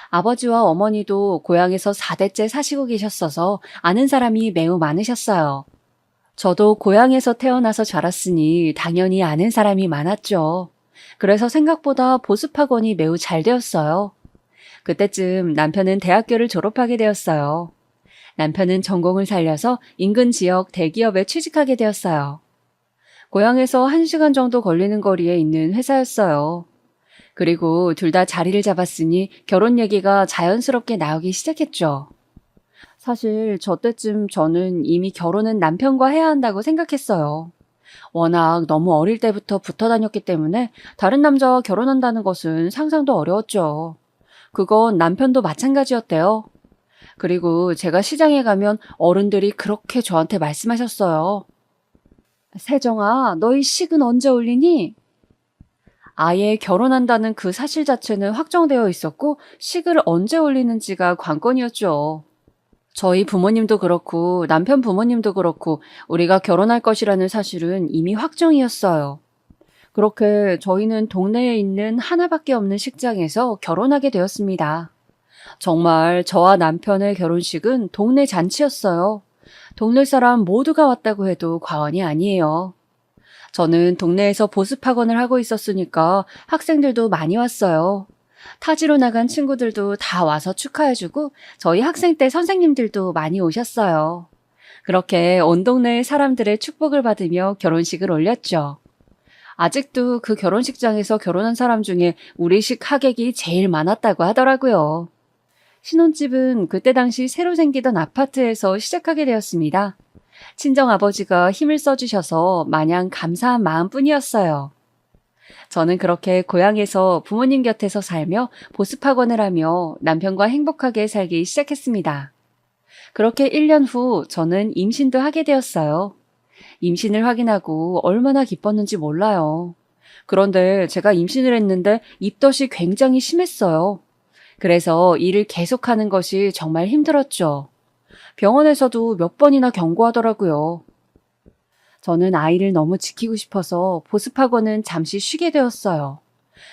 아버지와 어머니도 고향에서 4대째 사시고 계셨어서 아는 사람이 매우 많으셨어요. 저도 고향에서 태어나서 자랐으니 당연히 아는 사람이 많았죠. 그래서 생각보다 보습학원이 매우 잘 되었어요. 그때쯤 남편은 대학교를 졸업하게 되었어요. 남편은 전공을 살려서 인근 지역 대기업에 취직하게 되었어요. 고향에서 1시간 정도 걸리는 거리에 있는 회사였어요. 그리고 둘 다 자리를 잡았으니 결혼 얘기가 자연스럽게 나오기 시작했죠. 사실 저 때쯤 저는 이미 결혼은 남편과 해야 한다고 생각했어요. 워낙 너무 어릴 때부터 붙어 다녔기 때문에 다른 남자와 결혼한다는 것은 상상도 어려웠죠. 그건 남편도 마찬가지였대요. 그리고 제가 시장에 가면 어른들이 그렇게 저한테 말씀하셨어요. 세정아, 너희 식은 언제 올리니? 아예 결혼한다는 그 사실 자체는 확정되어 있었고 식을 언제 올리는지가 관건이었죠. 저희 부모님도 그렇고 남편 부모님도 그렇고 우리가 결혼할 것이라는 사실은 이미 확정이었어요. 그렇게 저희는 동네에 있는 하나밖에 없는 식장에서 결혼하게 되었습니다. 정말 저와 남편의 결혼식은 동네 잔치였어요. 동네 사람 모두가 왔다고 해도 과언이 아니에요. 저는 동네에서 보습학원을 하고 있었으니까 학생들도 많이 왔어요. 타지로 나간 친구들도 다 와서 축하해주고 저희 학생 때 선생님들도 많이 오셨어요. 그렇게 온 동네 사람들의 축복을 받으며 결혼식을 올렸죠. 아직도 그 결혼식장에서 결혼한 사람 중에 우리식 하객이 제일 많았다고 하더라고요. 신혼집은 그때 당시 새로 생기던 아파트에서 시작하게 되었습니다. 친정아버지가 힘을 써주셔서 마냥 감사한 마음뿐이었어요. 저는 그렇게 고향에서 부모님 곁에서 살며 보습학원을 하며 남편과 행복하게 살기 시작했습니다. 그렇게 1년 후 저는 임신도 하게 되었어요. 임신을 확인하고 얼마나 기뻤는지 몰라요. 그런데 제가 임신을 했는데 입덧이 굉장히 심했어요. 그래서 일을 계속하는 것이 정말 힘들었죠. 병원에서도 몇 번이나 경고하더라고요. 저는 아이를 너무 지키고 싶어서 보습학원은 잠시 쉬게 되었어요.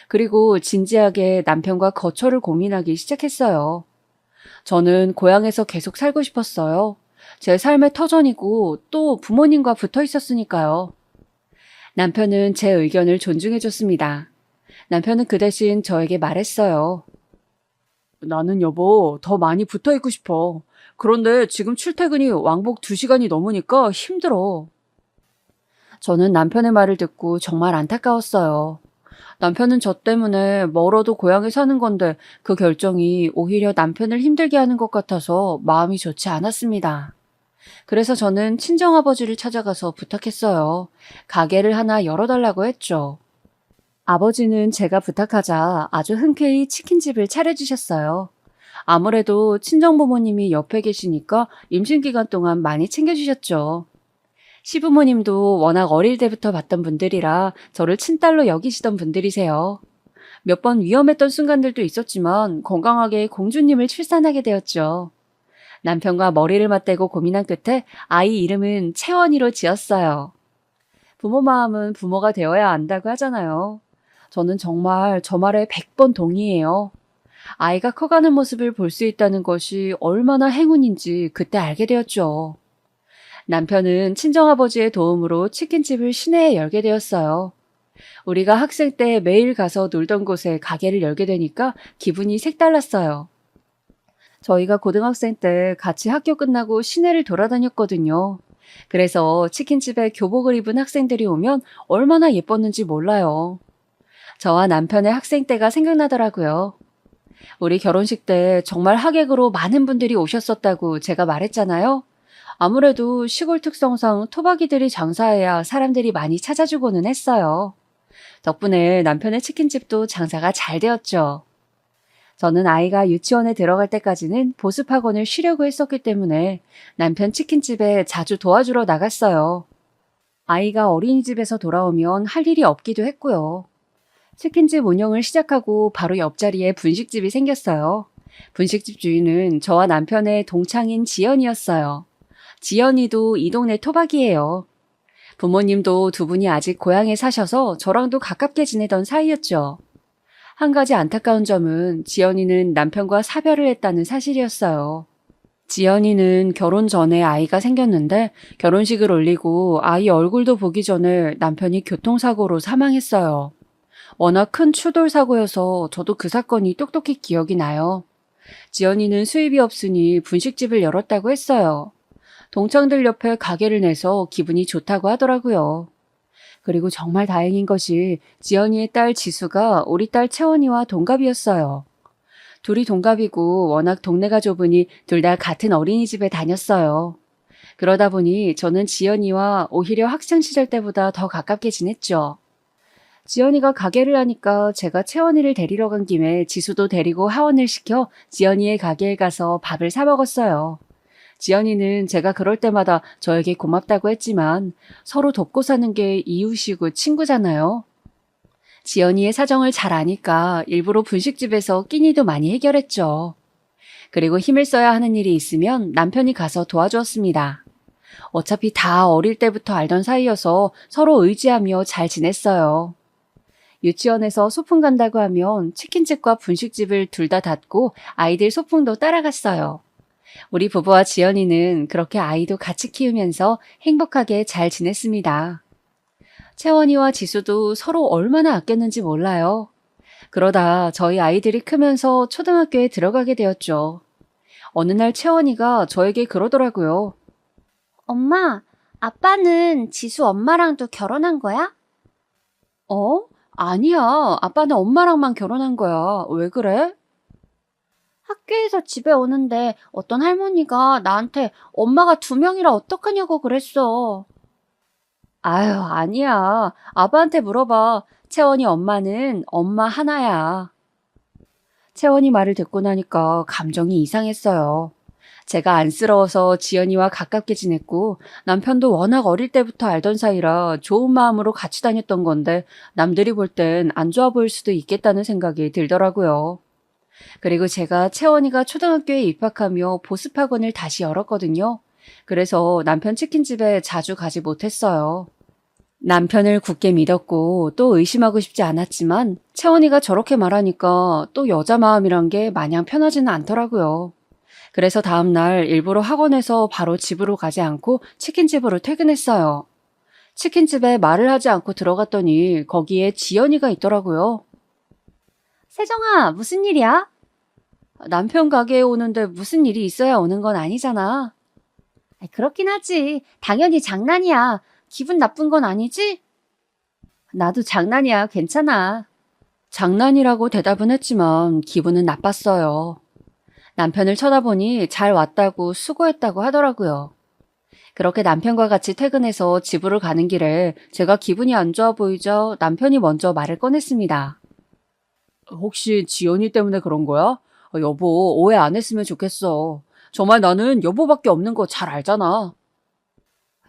그리고 진지하게 남편과 거처를 고민하기 시작했어요. 저는 고향에서 계속 살고 싶었어요. 제 삶의 터전이고 또 부모님과 붙어 있었으니까요. 남편은 제 의견을 존중해줬습니다. 남편은 그 대신 저에게 말했어요. 나는 여보, 더 많이 붙어 있고 싶어. 그런데 지금 출퇴근이 왕복 2시간이 넘으니까 힘들어. 저는 남편의 말을 듣고 정말 안타까웠어요. 남편은 저 때문에 멀어도 고향에 사는 건데 그 결정이 오히려 남편을 힘들게 하는 것 같아서 마음이 좋지 않았습니다. 그래서 저는 친정아버지를 찾아가서 부탁했어요. 가게를 하나 열어달라고 했죠. 아버지는 제가 부탁하자 아주 흔쾌히 치킨집을 차려주셨어요. 아무래도 친정부모님이 옆에 계시니까 임신 기간 동안 많이 챙겨주셨죠. 시부모님도 워낙 어릴 때부터 봤던 분들이라 저를 친딸로 여기시던 분들이세요. 몇 번 위험했던 순간들도 있었지만 건강하게 공주님을 출산하게 되었죠. 남편과 머리를 맞대고 고민한 끝에 아이 이름은 채원이로 지었어요. 부모 마음은 부모가 되어야 안다고 하잖아요. 저는 정말 저 말에 100번 동의해요. 아이가 커가는 모습을 볼 수 있다는 것이 얼마나 행운인지 그때 알게 되었죠. 남편은 친정아버지의 도움으로 치킨집을 시내에 열게 되었어요. 우리가 학생 때 매일 가서 놀던 곳에 가게를 열게 되니까 기분이 색달랐어요. 저희가 고등학생 때 같이 학교 끝나고 시내를 돌아다녔거든요. 그래서 치킨집에 교복을 입은 학생들이 오면 얼마나 예뻤는지 몰라요. 저와 남편의 학생 때가 생각나더라고요. 우리 결혼식 때 정말 하객으로 많은 분들이 오셨었다고 제가 말했잖아요. 아무래도 시골 특성상 토박이들이 장사해야 사람들이 많이 찾아주고는 했어요. 덕분에 남편의 치킨집도 장사가 잘 되었죠. 저는 아이가 유치원에 들어갈 때까지는 보습학원을 쉬려고 했었기 때문에 남편 치킨집에 자주 도와주러 나갔어요. 아이가 어린이집에서 돌아오면 할 일이 없기도 했고요. 치킨집 운영을 시작하고 바로 옆자리에 분식집이 생겼어요. 분식집 주인은 저와 남편의 동창인 지연이었어요. 지연이도 이 동네 토박이에요. 부모님도 두 분이 아직 고향에 사셔서 저랑도 가깝게 지내던 사이였죠. 한 가지 안타까운 점은 지연이는 남편과 사별을 했다는 사실이었어요. 지연이는 결혼 전에 아이가 생겼는데 결혼식을 올리고 아이 얼굴도 보기 전에 남편이 교통사고로 사망했어요. 워낙 큰 추돌 사고여서 저도 그 사건이 똑똑히 기억이 나요. 지연이는 수입이 없으니 분식집을 열었다고 했어요. 동창들 옆에 가게를 내서 기분이 좋다고 하더라고요. 그리고 정말 다행인 것이 지연이의 딸 지수가 우리 딸 채원이와 동갑이었어요. 둘이 동갑이고 워낙 동네가 좁으니 둘 다 같은 어린이집에 다녔어요. 그러다 보니 저는 지연이와 오히려 학창시절 때보다 더 가깝게 지냈죠. 지연이가 가게를 하니까 제가 채원이를 데리러 간 김에 지수도 데리고 하원을 시켜 지연이의 가게에 가서 밥을 사 먹었어요. 지연이는 제가 그럴 때마다 저에게 고맙다고 했지만 서로 돕고 사는 게 이웃이고 친구잖아요. 지연이의 사정을 잘 아니까 일부러 분식집에서 끼니도 많이 해결했죠. 그리고 힘을 써야 하는 일이 있으면 남편이 가서 도와주었습니다. 어차피 다 어릴 때부터 알던 사이여서 서로 의지하며 잘 지냈어요. 유치원에서 소풍 간다고 하면 치킨집과 분식집을 둘 다 닫고 아이들 소풍도 따라갔어요. 우리 부부와 지연이는 그렇게 아이도 같이 키우면서 행복하게 잘 지냈습니다. 채원이와 지수도 서로 얼마나 아꼈는지 몰라요. 그러다 저희 아이들이 크면서 초등학교에 들어가게 되었죠. 어느 날 채원이가 저에게 그러더라고요. 엄마, 아빠는 지수 엄마랑도 결혼한 거야? 어? 아니야. 아빠는 엄마랑만 결혼한 거야. 왜 그래? 학교에서 집에 오는데 어떤 할머니가 나한테 엄마가 2명이라 어떡하냐고 그랬어. 아유, 아니야. 아빠한테 물어봐. 채원이 엄마는 엄마 하나야. 채원이 말을 듣고 나니까 감정이 이상했어요. 제가 안쓰러워서 지연이와 가깝게 지냈고 남편도 워낙 어릴 때부터 알던 사이라 좋은 마음으로 같이 다녔던 건데 남들이 볼 땐 안 좋아 보일 수도 있겠다는 생각이 들더라고요. 그리고 제가 채원이가 초등학교에 입학하며 보습학원을 다시 열었거든요. 그래서 남편 치킨집에 자주 가지 못했어요. 남편을 굳게 믿었고 또 의심하고 싶지 않았지만 채원이가 저렇게 말하니까 또 여자 마음이란 게 마냥 편하지는 않더라고요. 그래서 다음날 일부러 학원에서 바로 집으로 가지 않고 치킨집으로 퇴근했어요. 치킨집에 말을 하지 않고 들어갔더니 거기에 지연이가 있더라고요. 세정아, 무슨 일이야? 남편 가게에 오는데 무슨 일이 있어야 오는 건 아니잖아. 그렇긴 하지. 당연히 장난이야. 기분 나쁜 건 아니지? 나도 장난이야. 괜찮아. 장난이라고 대답은 했지만 기분은 나빴어요. 남편을 쳐다보니 잘 왔다고 수고했다고 하더라고요. 그렇게 남편과 같이 퇴근해서 집으로 가는 길에 제가 기분이 안 좋아 보이자 남편이 먼저 말을 꺼냈습니다. 혹시 지연이 때문에 그런 거야? 여보, 오해 안 했으면 좋겠어. 정말 나는 여보밖에 없는 거 잘 알잖아.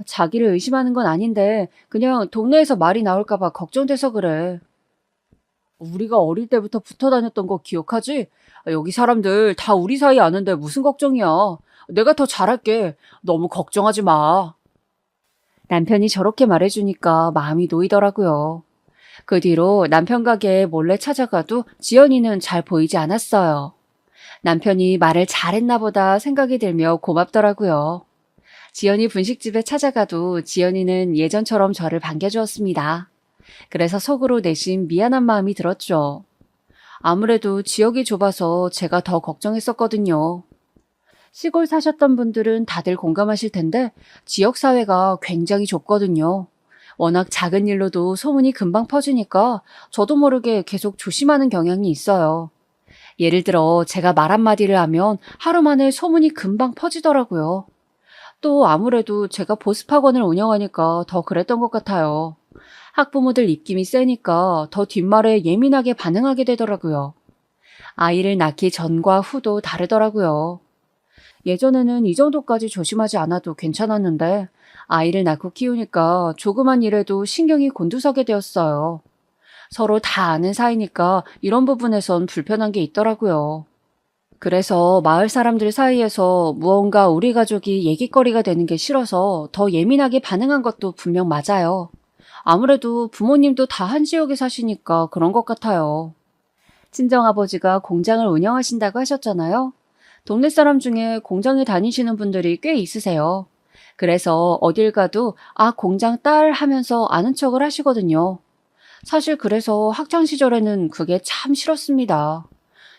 자기를 의심하는 건 아닌데 그냥 동네에서 말이 나올까 봐 걱정돼서 그래. 우리가 어릴 때부터 붙어 다녔던 거 기억하지? 여기 사람들 다 우리 사이 아는데 무슨 걱정이야. 내가 더 잘할게. 너무 걱정하지 마. 남편이 저렇게 말해주니까 마음이 놓이더라고요. 그 뒤로 남편 가게에 몰래 찾아가도 지연이는 잘 보이지 않았어요. 남편이 말을 잘했나 보다 생각이 들며 고맙더라고요. 지연이 분식집에 찾아가도 지연이는 예전처럼 저를 반겨주었습니다. 그래서 속으로 내심 미안한 마음이 들었죠. 아무래도 지역이 좁아서 제가 더 걱정했었거든요. 시골 사셨던 분들은 다들 공감하실 텐데 지역 사회가 굉장히 좁거든요. 워낙 작은 일로도 소문이 금방 퍼지니까 저도 모르게 계속 조심하는 경향이 있어요. 예를 들어 제가 말 한마디를 하면 하루 만에 소문이 금방 퍼지더라고요. 또 아무래도 제가 보습학원을 운영하니까 더 그랬던 것 같아요. 학부모들 입김이 세니까 더 뒷말에 예민하게 반응하게 되더라고요. 아이를 낳기 전과 후도 다르더라고요. 예전에는 이 정도까지 조심하지 않아도 괜찮았는데 아이를 낳고 키우니까 조그만 일에도 신경이 곤두서게 되었어요. 서로 다 아는 사이니까 이런 부분에선 불편한 게 있더라고요. 그래서 마을 사람들 사이에서 무언가 우리 가족이 얘기거리가 되는 게 싫어서 더 예민하게 반응한 것도 분명 맞아요. 아무래도 부모님도 다 한 지역에 사시니까 그런 것 같아요. 친정아버지가 공장을 운영하신다고 하셨잖아요. 동네 사람 중에 공장에 다니시는 분들이 꽤 있으세요. 그래서 어딜 가도 아, 공장 딸 하면서 아는 척을 하시거든요. 사실 그래서 학창시절에는 그게 참 싫었습니다.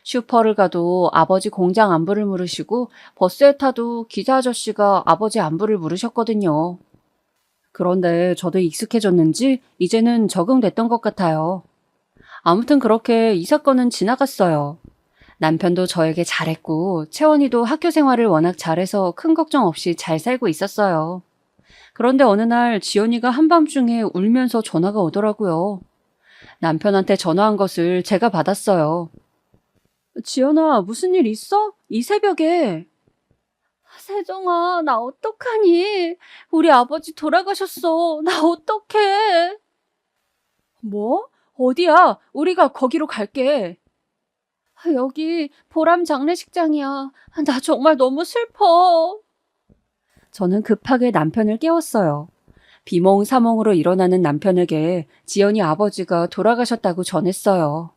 슈퍼를 가도 아버지 공장 안부를 물으시고 버스에 타도 기사 아저씨가 아버지 안부를 물으셨거든요. 그런데 저도 익숙해졌는지 이제는 적응됐던 것 같아요. 아무튼 그렇게 이 사건은 지나갔어요. 남편도 저에게 잘했고 채원이도 학교 생활을 워낙 잘해서 큰 걱정 없이 잘 살고 있었어요. 그런데 어느 날 지연이가 한밤중에 울면서 전화가 오더라고요. 남편한테 전화한 것을 제가 받았어요. 지연아, 무슨 일 있어? 이 새벽에. 세정아, 나 어떡하니? 우리 아버지 돌아가셨어. 나 어떡해? 뭐? 어디야? 우리가 거기로 갈게. 여기 보람 장례식장이야. 나 정말 너무 슬퍼. 저는 급하게 남편을 깨웠어요. 비몽사몽으로 일어나는 남편에게 지연이 아버지가 돌아가셨다고 전했어요.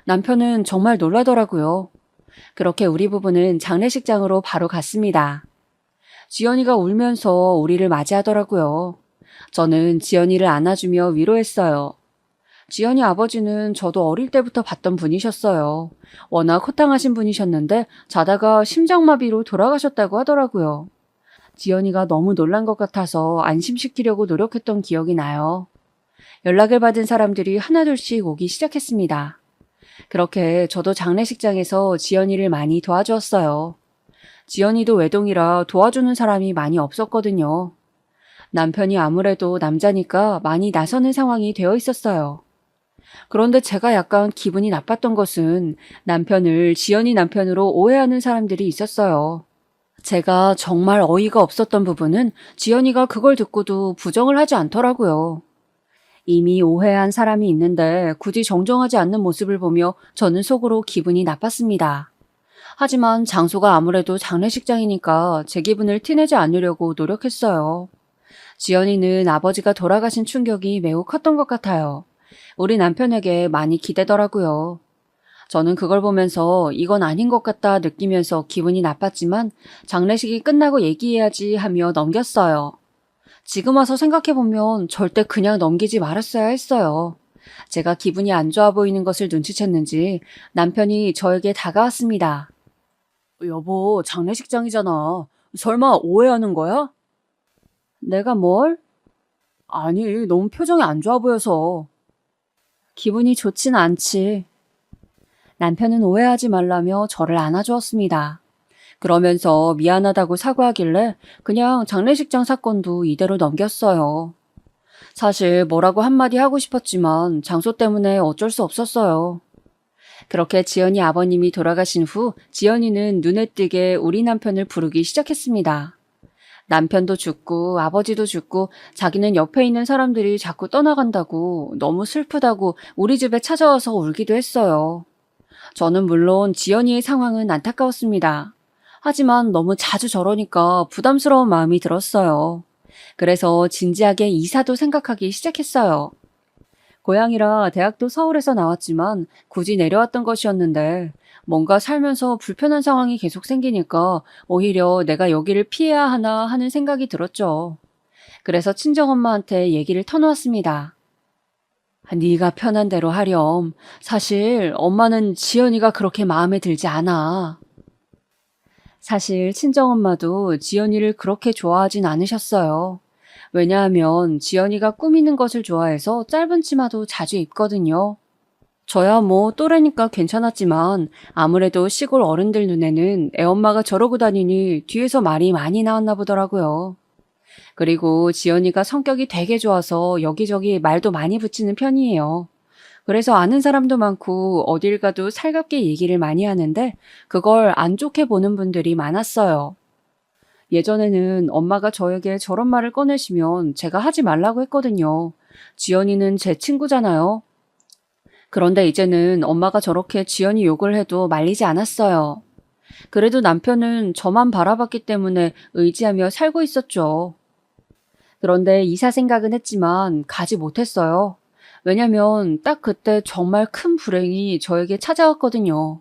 남편은 정말 놀라더라고요. 그렇게 우리 부부는 장례식장으로 바로 갔습니다. 지연이가 울면서 우리를 맞이하더라고요. 저는 지연이를 안아주며 위로했어요. 지연이 아버지는 저도 어릴 때부터 봤던 분이셨어요. 워낙 호탕하신 분이셨는데 자다가 심장마비로 돌아가셨다고 하더라고요. 지연이가 너무 놀란 것 같아서 안심시키려고 노력했던 기억이 나요. 연락을 받은 사람들이 하나둘씩 오기 시작했습니다. 그렇게 저도 장례식장에서 지연이를 많이 도와주었어요. 지연이도 외동이라 도와주는 사람이 많이 없었거든요. 남편이 아무래도 남자니까 많이 나서는 상황이 되어 있었어요. 그런데 제가 약간 기분이 나빴던 것은 남편을 지연이 남편으로 오해하는 사람들이 있었어요. 제가 정말 어이가 없었던 부분은 지연이가 그걸 듣고도 부정을 하지 않더라고요. 이미 오해한 사람이 있는데 굳이 정정하지 않는 모습을 보며 저는 속으로 기분이 나빴습니다. 하지만 장소가 아무래도 장례식장이니까 제 기분을 티내지 않으려고 노력했어요. 지연이는 아버지가 돌아가신 충격이 매우 컸던 것 같아요. 우리 남편에게 많이 기대더라고요. 저는 그걸 보면서 이건 아닌 것 같다 느끼면서 기분이 나빴지만 장례식이 끝나고 얘기해야지 하며 넘겼어요. 지금 와서 생각해보면 절대 그냥 넘기지 말았어야 했어요. 제가 기분이 안 좋아 보이는 것을 눈치챘는지 남편이 저에게 다가왔습니다. 여보, 장례식장이잖아. 설마 오해하는 거야? 내가 뭘? 아니, 너무 표정이 안 좋아 보여서. 기분이 좋진 않지. 남편은 오해하지 말라며 저를 안아주었습니다. 그러면서 미안하다고 사과하길래 그냥 장례식장 사건도 이대로 넘겼어요. 사실 뭐라고 한마디 하고 싶었지만 장소 때문에 어쩔 수 없었어요. 그렇게 지연이 아버님이 돌아가신 후 지연이는 눈에 띄게 우리 남편을 부르기 시작했습니다. 남편도 죽고 아버지도 죽고 자기는 옆에 있는 사람들이 자꾸 떠나간다고 너무 슬프다고 우리 집에 찾아와서 울기도 했어요. 저는 물론 지연이의 상황은 안타까웠습니다. 하지만 너무 자주 저러니까 부담스러운 마음이 들었어요. 그래서 진지하게 이사도 생각하기 시작했어요. 고향이라 대학도 서울에서 나왔지만 굳이 내려왔던 것이었는데 뭔가 살면서 불편한 상황이 계속 생기니까 오히려 내가 여기를 피해야 하나 하는 생각이 들었죠. 그래서 친정엄마한테 얘기를 터놓았습니다. 네가 편한 대로 하렴. 사실 엄마는 지연이가 그렇게 마음에 들지 않아. 사실 친정엄마도 지연이를 그렇게 좋아하진 않으셨어요. 왜냐하면 지연이가 꾸미는 것을 좋아해서 짧은 치마도 자주 입거든요. 저야 뭐 또래니까 괜찮았지만 아무래도 시골 어른들 눈에는 애엄마가 저러고 다니니 뒤에서 말이 많이 나왔나 보더라고요. 그리고 지연이가 성격이 되게 좋아서 여기저기 말도 많이 붙이는 편이에요. 그래서 아는 사람도 많고 어딜 가도 살갑게 얘기를 많이 하는데 그걸 안 좋게 보는 분들이 많았어요. 예전에는 엄마가 저에게 저런 말을 꺼내시면 제가 하지 말라고 했거든요. 지연이는 제 친구잖아요. 그런데 이제는 엄마가 저렇게 지연이 욕을 해도 말리지 않았어요. 그래도 남편은 저만 바라봤기 때문에 의지하며 살고 있었죠. 그런데 이사 생각은 했지만 가지 못했어요. 왜냐면 딱 그때 정말 큰 불행이 저에게 찾아왔거든요.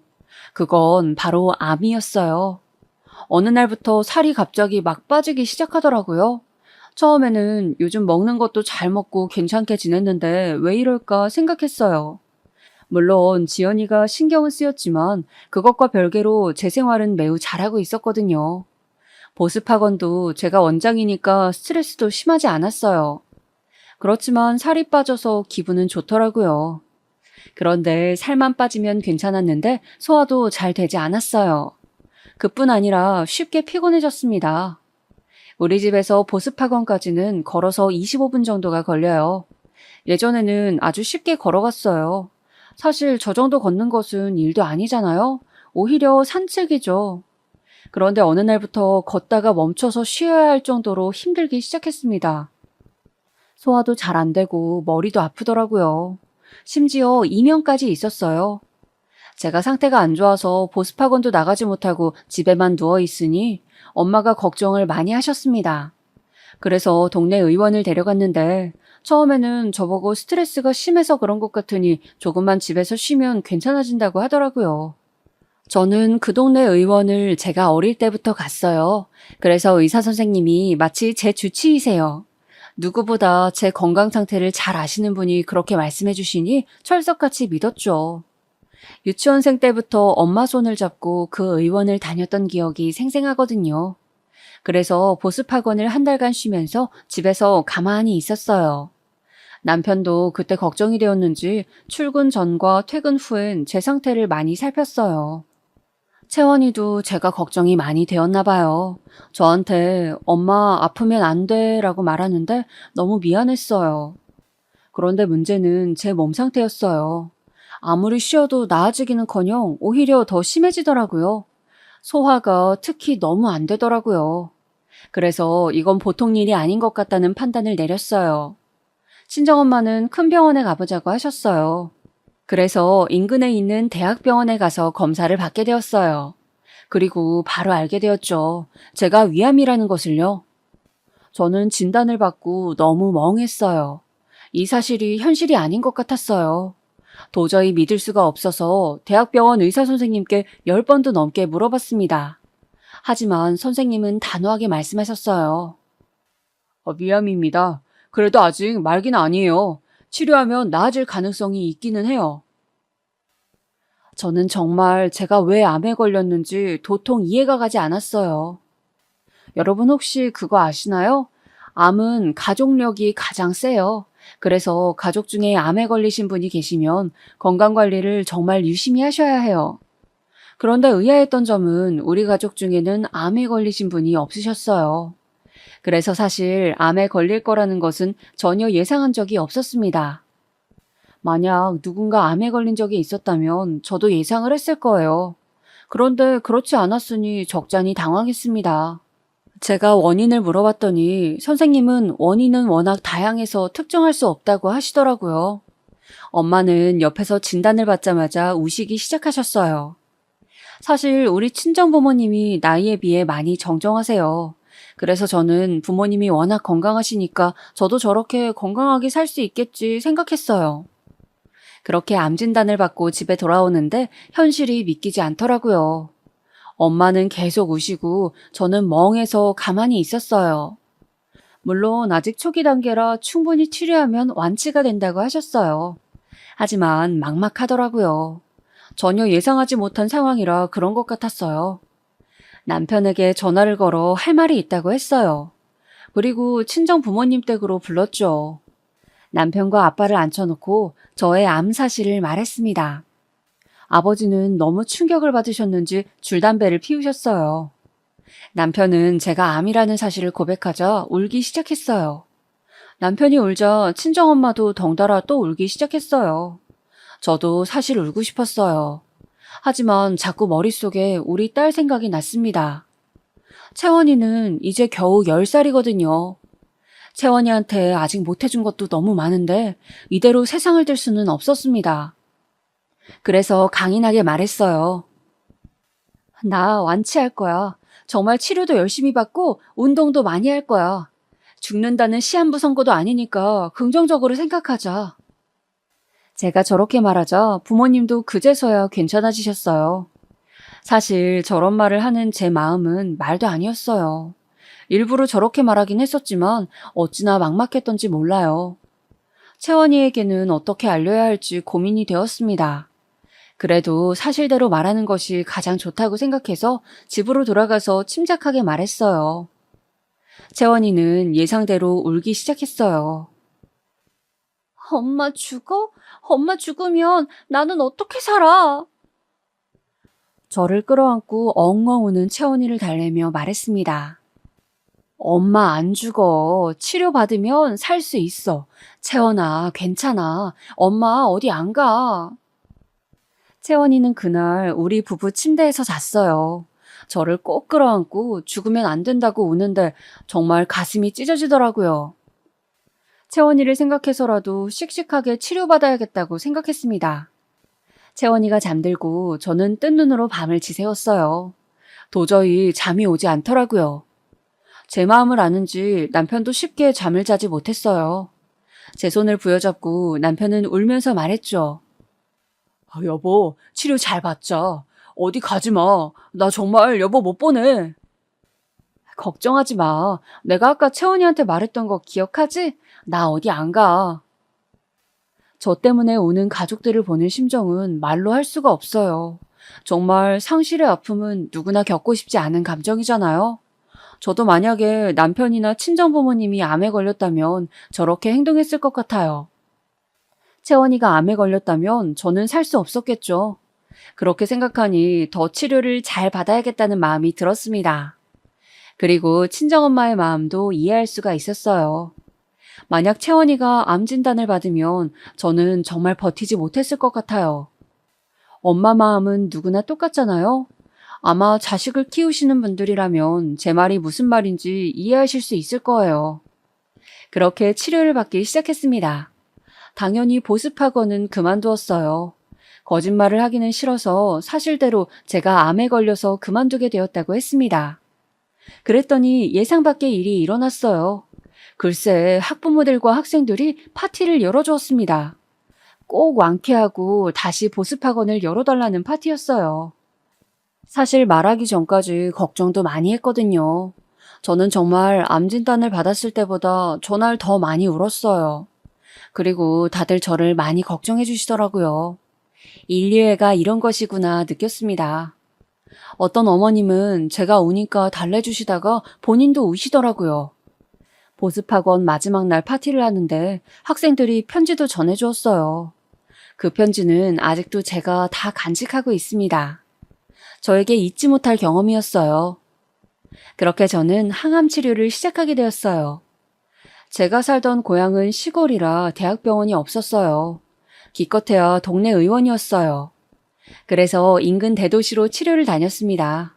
그건 바로 암이었어요. 어느 날부터 살이 갑자기 막 빠지기 시작하더라고요. 처음에는 요즘 먹는 것도 잘 먹고 괜찮게 지냈는데 왜 이럴까 생각했어요. 물론 지연이가 신경은 쓰였지만 그것과 별개로 제 생활은 매우 잘하고 있었거든요. 보습학원도 제가 원장이니까 스트레스도 심하지 않았어요. 그렇지만 살이 빠져서 기분은 좋더라고요. 그런데 살만 빠지면 괜찮았는데 소화도 잘 되지 않았어요. 그뿐 아니라 쉽게 피곤해졌습니다. 우리 집에서 보습학원까지는 걸어서 25분 정도가 걸려요. 예전에는 아주 쉽게 걸어갔어요. 사실 저 정도 걷는 것은 일도 아니잖아요. 오히려 산책이죠. 그런데 어느 날부터 걷다가 멈춰서 쉬어야 할 정도로 힘들기 시작했습니다. 소화도 잘 안 되고 머리도 아프더라고요. 심지어 이명까지 있었어요. 제가 상태가 안 좋아서 보습학원도 나가지 못하고 집에만 누워 있으니 엄마가 걱정을 많이 하셨습니다. 그래서 동네 의원을 데려갔는데 처음에는 저보고 스트레스가 심해서 그런 것 같으니 조금만 집에서 쉬면 괜찮아진다고 하더라고요. 저는 그 동네 의원을 제가 어릴 때부터 갔어요. 그래서 의사 선생님이 마치 제 주치의세요. 누구보다 제 건강 상태를 잘 아시는 분이 그렇게 말씀해 주시니 철석같이 믿었죠. 유치원생 때부터 엄마 손을 잡고 그 의원을 다녔던 기억이 생생하거든요. 그래서 보습학원을 한 달간 쉬면서 집에서 가만히 있었어요. 남편도 그때 걱정이 되었는지 출근 전과 퇴근 후엔 제 상태를 많이 살폈어요. 채원이도 제가 걱정이 많이 되었나 봐요. 저한테 엄마 아프면 안 돼 라고 말하는데 너무 미안했어요. 그런데 문제는 제 몸 상태였어요. 아무리 쉬어도 나아지기는커녕 오히려 더 심해지더라고요. 소화가 특히 너무 안 되더라고요. 그래서 이건 보통 일이 아닌 것 같다는 판단을 내렸어요. 친정엄마는 큰 병원에 가보자고 하셨어요. 그래서 인근에 있는 대학병원에 가서 검사를 받게 되었어요. 그리고 바로 알게 되었죠. 제가 위암이라는 것을요. 저는 진단을 받고 너무 멍했어요. 이 사실이 현실이 아닌 것 같았어요. 도저히 믿을 수가 없어서 대학병원 의사 선생님께 10번도 넘게 물어봤습니다. 하지만 선생님은 단호하게 말씀하셨어요. 위암입니다. 그래도 아직 말기는 아니에요. 치료하면 나아질 가능성이 있기는 해요. 저는 정말 제가 왜 암에 걸렸는지 도통 이해가 가지 않았어요. 여러분 혹시 그거 아시나요? 암은 가족력이 가장 세요. 그래서 가족 중에 암에 걸리신 분이 계시면 건강관리를 정말 유심히 하셔야 해요. 그런데 의아했던 점은 우리 가족 중에는 암에 걸리신 분이 없으셨어요. 그래서 사실 암에 걸릴 거라는 것은 전혀 예상한 적이 없었습니다. 만약 누군가 암에 걸린 적이 있었다면 저도 예상을 했을 거예요. 그런데 그렇지 않았으니 적잖이 당황했습니다. 제가 원인을 물어봤더니 선생님은 원인은 워낙 다양해서 특정할 수 없다고 하시더라고요. 엄마는 옆에서 진단을 받자마자 우시기 시작하셨어요. 사실 우리 친정 부모님이 나이에 비해 많이 정정하세요. 그래서 저는 부모님이 워낙 건강하시니까 저도 저렇게 건강하게 살 수 있겠지 생각했어요. 그렇게 암 진단을 받고 집에 돌아오는데 현실이 믿기지 않더라고요. 엄마는 계속 우시고 저는 멍해서 가만히 있었어요. 물론 아직 초기 단계라 충분히 치료하면 완치가 된다고 하셨어요. 하지만 막막하더라고요. 전혀 예상하지 못한 상황이라 그런 것 같았어요. 남편에게 전화를 걸어 할 말이 있다고 했어요. 그리고 친정 부모님 댁으로 불렀죠. 남편과 아빠를 앉혀놓고 저의 암 사실을 말했습니다. 아버지는 너무 충격을 받으셨는지 줄담배를 피우셨어요. 남편은 제가 암이라는 사실을 고백하자 울기 시작했어요. 남편이 울자 친정엄마도 덩달아 또 울기 시작했어요. 저도 사실 울고 싶었어요. 하지만 자꾸 머릿속에 우리 딸 생각이 났습니다. 채원이는 이제 겨우 10살이거든요. 채원이한테 아직 못해준 것도 너무 많은데 이대로 세상을 뜰 수는 없었습니다. 그래서 강인하게 말했어요. 나 완치할 거야. 정말 치료도 열심히 받고 운동도 많이 할 거야. 죽는다는 시한부 선고도 아니니까 긍정적으로 생각하자. 제가 저렇게 말하자 부모님도 그제서야 괜찮아지셨어요. 사실 저런 말을 하는 제 마음은 말도 아니었어요. 일부러 저렇게 말하긴 했었지만 어찌나 막막했던지 몰라요. 채원이에게는 어떻게 알려야 할지 고민이 되었습니다. 그래도 사실대로 말하는 것이 가장 좋다고 생각해서 집으로 돌아가서 침착하게 말했어요. 채원이는 예상대로 울기 시작했어요. 엄마 죽어? 엄마 죽으면 나는 어떻게 살아? 저를 끌어안고 엉엉 우는 채원이를 달래며 말했습니다. 엄마 안 죽어. 치료받으면 살 수 있어. 채원아, 괜찮아. 엄마 어디 안 가. 채원이는 그날 우리 부부 침대에서 잤어요. 저를 꼭 끌어안고 죽으면 안 된다고 우는데 정말 가슴이 찢어지더라고요. 채원이를 생각해서라도 씩씩하게 치료받아야겠다고 생각했습니다. 채원이가 잠들고 저는 뜬 눈으로 밤을 지새웠어요. 도저히 잠이 오지 않더라고요. 제 마음을 아는지 남편도 쉽게 잠을 자지 못했어요. 제 손을 부여잡고 남편은 울면서 말했죠. 여보, 치료 잘 받자. 어디 가지 마. 나 정말 여보 못 보내. 걱정하지 마. 내가 아까 채원이한테 말했던 거 기억하지? 나 어디 안 가. 저 때문에 우는 가족들을 보는 심정은 말로 할 수가 없어요. 정말 상실의 아픔은 누구나 겪고 싶지 않은 감정이잖아요. 저도 만약에 남편이나 친정부모님이 암에 걸렸다면 저렇게 행동했을 것 같아요. 채원이가 암에 걸렸다면 저는 살 수 없었겠죠. 그렇게 생각하니 더 치료를 잘 받아야겠다는 마음이 들었습니다. 그리고 친정엄마의 마음도 이해할 수가 있었어요. 만약 채원이가 암 진단을 받으면 저는 정말 버티지 못했을 것 같아요. 엄마 마음은 누구나 똑같잖아요. 아마 자식을 키우시는 분들이라면 제 말이 무슨 말인지 이해하실 수 있을 거예요. 그렇게 치료를 받기 시작했습니다. 당연히 보습학원은 그만두었어요. 거짓말을 하기는 싫어서 사실대로 제가 암에 걸려서 그만두게 되었다고 했습니다. 그랬더니 예상 밖의 일이 일어났어요. 글쎄 학부모들과 학생들이 파티를 열어주었습니다. 꼭 완쾌하고 다시 보습학원을 열어달라는 파티였어요. 사실 말하기 전까지 걱정도 많이 했거든요. 저는 정말 암 진단을 받았을 때보다 전날 더 많이 울었어요. 그리고 다들 저를 많이 걱정해 주시더라고요. 인류애가 이런 것이구나 느꼈습니다. 어떤 어머님은 제가 우니까 달래주시다가 본인도 우시더라고요. 보습학원 마지막 날 파티를 하는데 학생들이 편지도 전해주었어요. 그 편지는 아직도 제가 다 간직하고 있습니다. 저에게 잊지 못할 경험이었어요. 그렇게 저는 항암 치료를 시작하게 되었어요. 제가 살던 고향은 시골이라 대학병원이 없었어요. 기껏해야 동네 의원이었어요. 그래서 인근 대도시로 치료를 다녔습니다.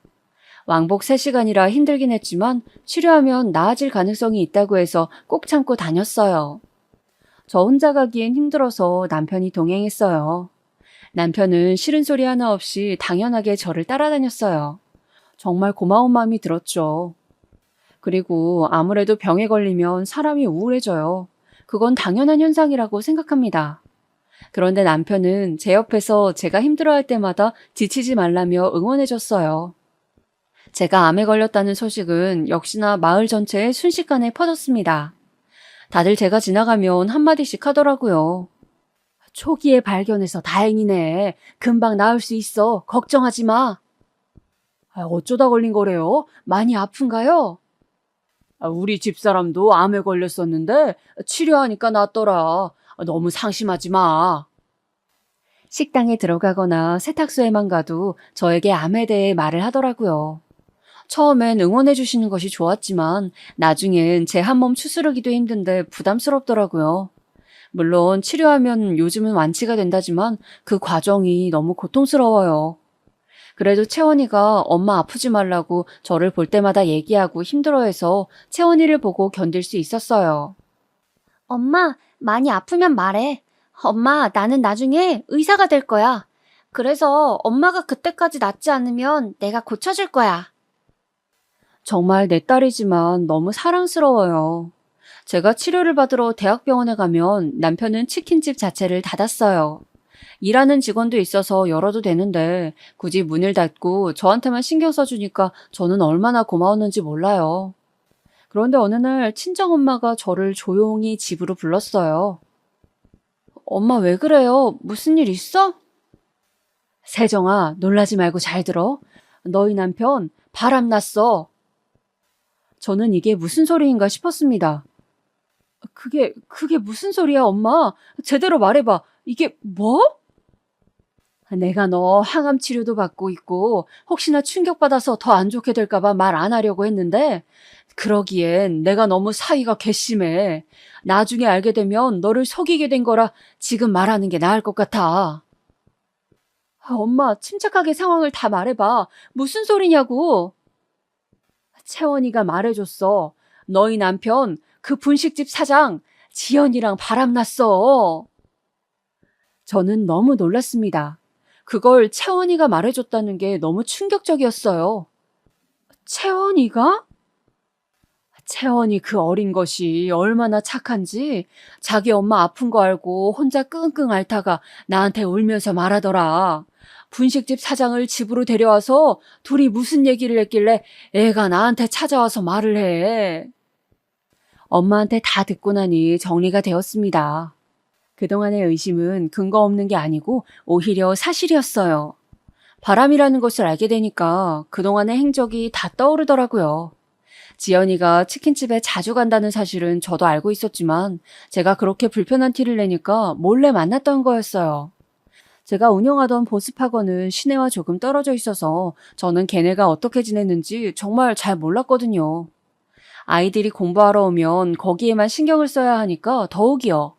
왕복 3시간이라 힘들긴 했지만 치료하면 나아질 가능성이 있다고 해서 꼭 참고 다녔어요. 저 혼자 가기엔 힘들어서 남편이 동행했어요. 남편은 싫은 소리 하나 없이 당연하게 저를 따라다녔어요. 정말 고마운 마음이 들었죠. 그리고 아무래도 병에 걸리면 사람이 우울해져요. 그건 당연한 현상이라고 생각합니다. 그런데 남편은 제 옆에서 제가 힘들어할 때마다 지치지 말라며 응원해줬어요. 제가 암에 걸렸다는 소식은 역시나 마을 전체에 순식간에 퍼졌습니다. 다들 제가 지나가면 한마디씩 하더라고요. 초기에 발견해서 다행이네. 금방 나을 수 있어. 걱정하지 마. 어쩌다 걸린 거래요? 많이 아픈가요? 우리 집사람도 암에 걸렸었는데 치료하니까 낫더라. 너무 상심하지 마. 식당에 들어가거나 세탁소에만 가도 저에게 암에 대해 말을 하더라고요. 처음엔 응원해 주시는 것이 좋았지만 나중엔 제 한몸 추스르기도 힘든데 부담스럽더라고요. 물론 치료하면 요즘은 완치가 된다지만 그 과정이 너무 고통스러워요. 그래도 채원이가 엄마 아프지 말라고 저를 볼 때마다 얘기하고 힘들어해서 채원이를 보고 견딜 수 있었어요. 엄마, 많이 아프면 말해. 엄마, 나는 나중에 의사가 될 거야. 그래서 엄마가 그때까지 낫지 않으면 내가 고쳐줄 거야. 정말 내 딸이지만 너무 사랑스러워요. 제가 치료를 받으러 대학병원에 가면 남편은 치킨집 자체를 닫았어요. 일하는 직원도 있어서 열어도 되는데 굳이 문을 닫고 저한테만 신경 써주니까 저는 얼마나 고마웠는지 몰라요. 그런데 어느 날 친정엄마가 저를 조용히 집으로 불렀어요. 엄마 왜 그래요? 무슨 일 있어? 세정아, 놀라지 말고 잘 들어. 너희 남편 바람났어. 저는 이게 무슨 소리인가 싶었습니다. 그게 무슨 소리야, 엄마? 제대로 말해봐. 이게 뭐? 내가 너 항암 치료도 받고 있고 혹시나 충격받아서 더 안 좋게 될까봐 말 안 하려고 했는데 그러기엔 내가 너무 사이가 괘씸해. 나중에 알게 되면 너를 속이게 된 거라 지금 말하는 게 나을 것 같아. 엄마, 침착하게 상황을 다 말해봐. 무슨 소리냐고. 채원이가 말해줬어. 너희 남편 그 분식집 사장 지연이랑 바람났어. 저는 너무 놀랐습니다. 그걸 채원이가 말해줬다는 게 너무 충격적이었어요. 채원이가? 채원이 그 어린 것이 얼마나 착한지 자기 엄마 아픈 거 알고 혼자 끙끙 앓다가 나한테 울면서 말하더라. 분식집 사장을 집으로 데려와서 둘이 무슨 얘기를 했길래 애가 나한테 찾아와서 말을 해. 엄마한테 다 듣고 나니 정리가 되었습니다. 그동안의 의심은 근거 없는 게 아니고 오히려 사실이었어요. 바람이라는 것을 알게 되니까 그동안의 행적이 다 떠오르더라고요. 지연이가 치킨집에 자주 간다는 사실은 저도 알고 있었지만 제가 그렇게 불편한 티를 내니까 몰래 만났던 거였어요. 제가 운영하던 보습학원은 시내와 조금 떨어져 있어서 저는 걔네가 어떻게 지냈는지 정말 잘 몰랐거든요. 아이들이 공부하러 오면 거기에만 신경을 써야 하니까 더욱이요.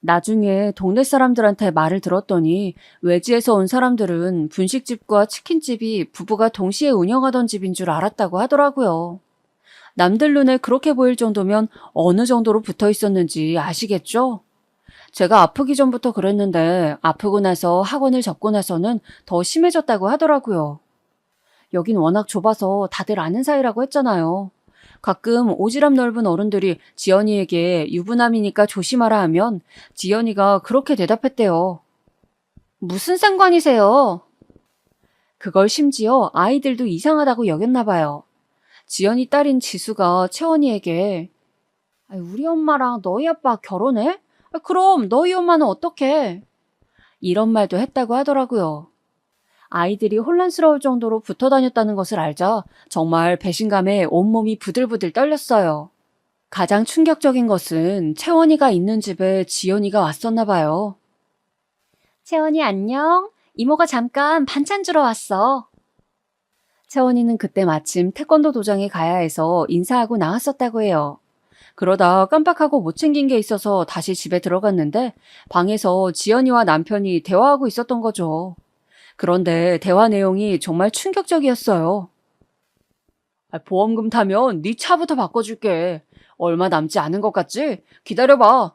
나중에 동네 사람들한테 말을 들었더니 외지에서 온 사람들은 분식집과 치킨집이 부부가 동시에 운영하던 집인 줄 알았다고 하더라고요. 남들 눈에 그렇게 보일 정도면 어느 정도로 붙어 있었는지 아시겠죠? 제가 아프기 전부터 그랬는데 아프고 나서 학원을 접고 나서는 더 심해졌다고 하더라고요. 여긴 워낙 좁아서 다들 아는 사이라고 했잖아요. 가끔 오지랖 넓은 어른들이 지연이에게 유부남이니까 조심하라 하면 지연이가 그렇게 대답했대요. 무슨 상관이세요? 그걸 심지어 아이들도 이상하다고 여겼나 봐요. 지연이 딸인 지수가 채원이에게 우리 엄마랑 너희 아빠 결혼해? 그럼 너희 엄마는 어떡해? 이런 말도 했다고 하더라고요. 아이들이 혼란스러울 정도로 붙어 다녔다는 것을 알자 정말 배신감에 온몸이 부들부들 떨렸어요. 가장 충격적인 것은 채원이가 있는 집에 지연이가 왔었나 봐요. 채원이 안녕. 이모가 잠깐 반찬 주러 왔어. 채원이는 그때 마침 태권도 도장에 가야 해서 인사하고 나왔었다고 해요. 그러다 깜빡하고 못 챙긴 게 있어서 다시 집에 들어갔는데 방에서 지연이와 남편이 대화하고 있었던 거죠. 그런데 대화 내용이 정말 충격적이었어요. 보험금 타면 네 차부터 바꿔줄게. 얼마 남지 않은 것 같지? 기다려봐.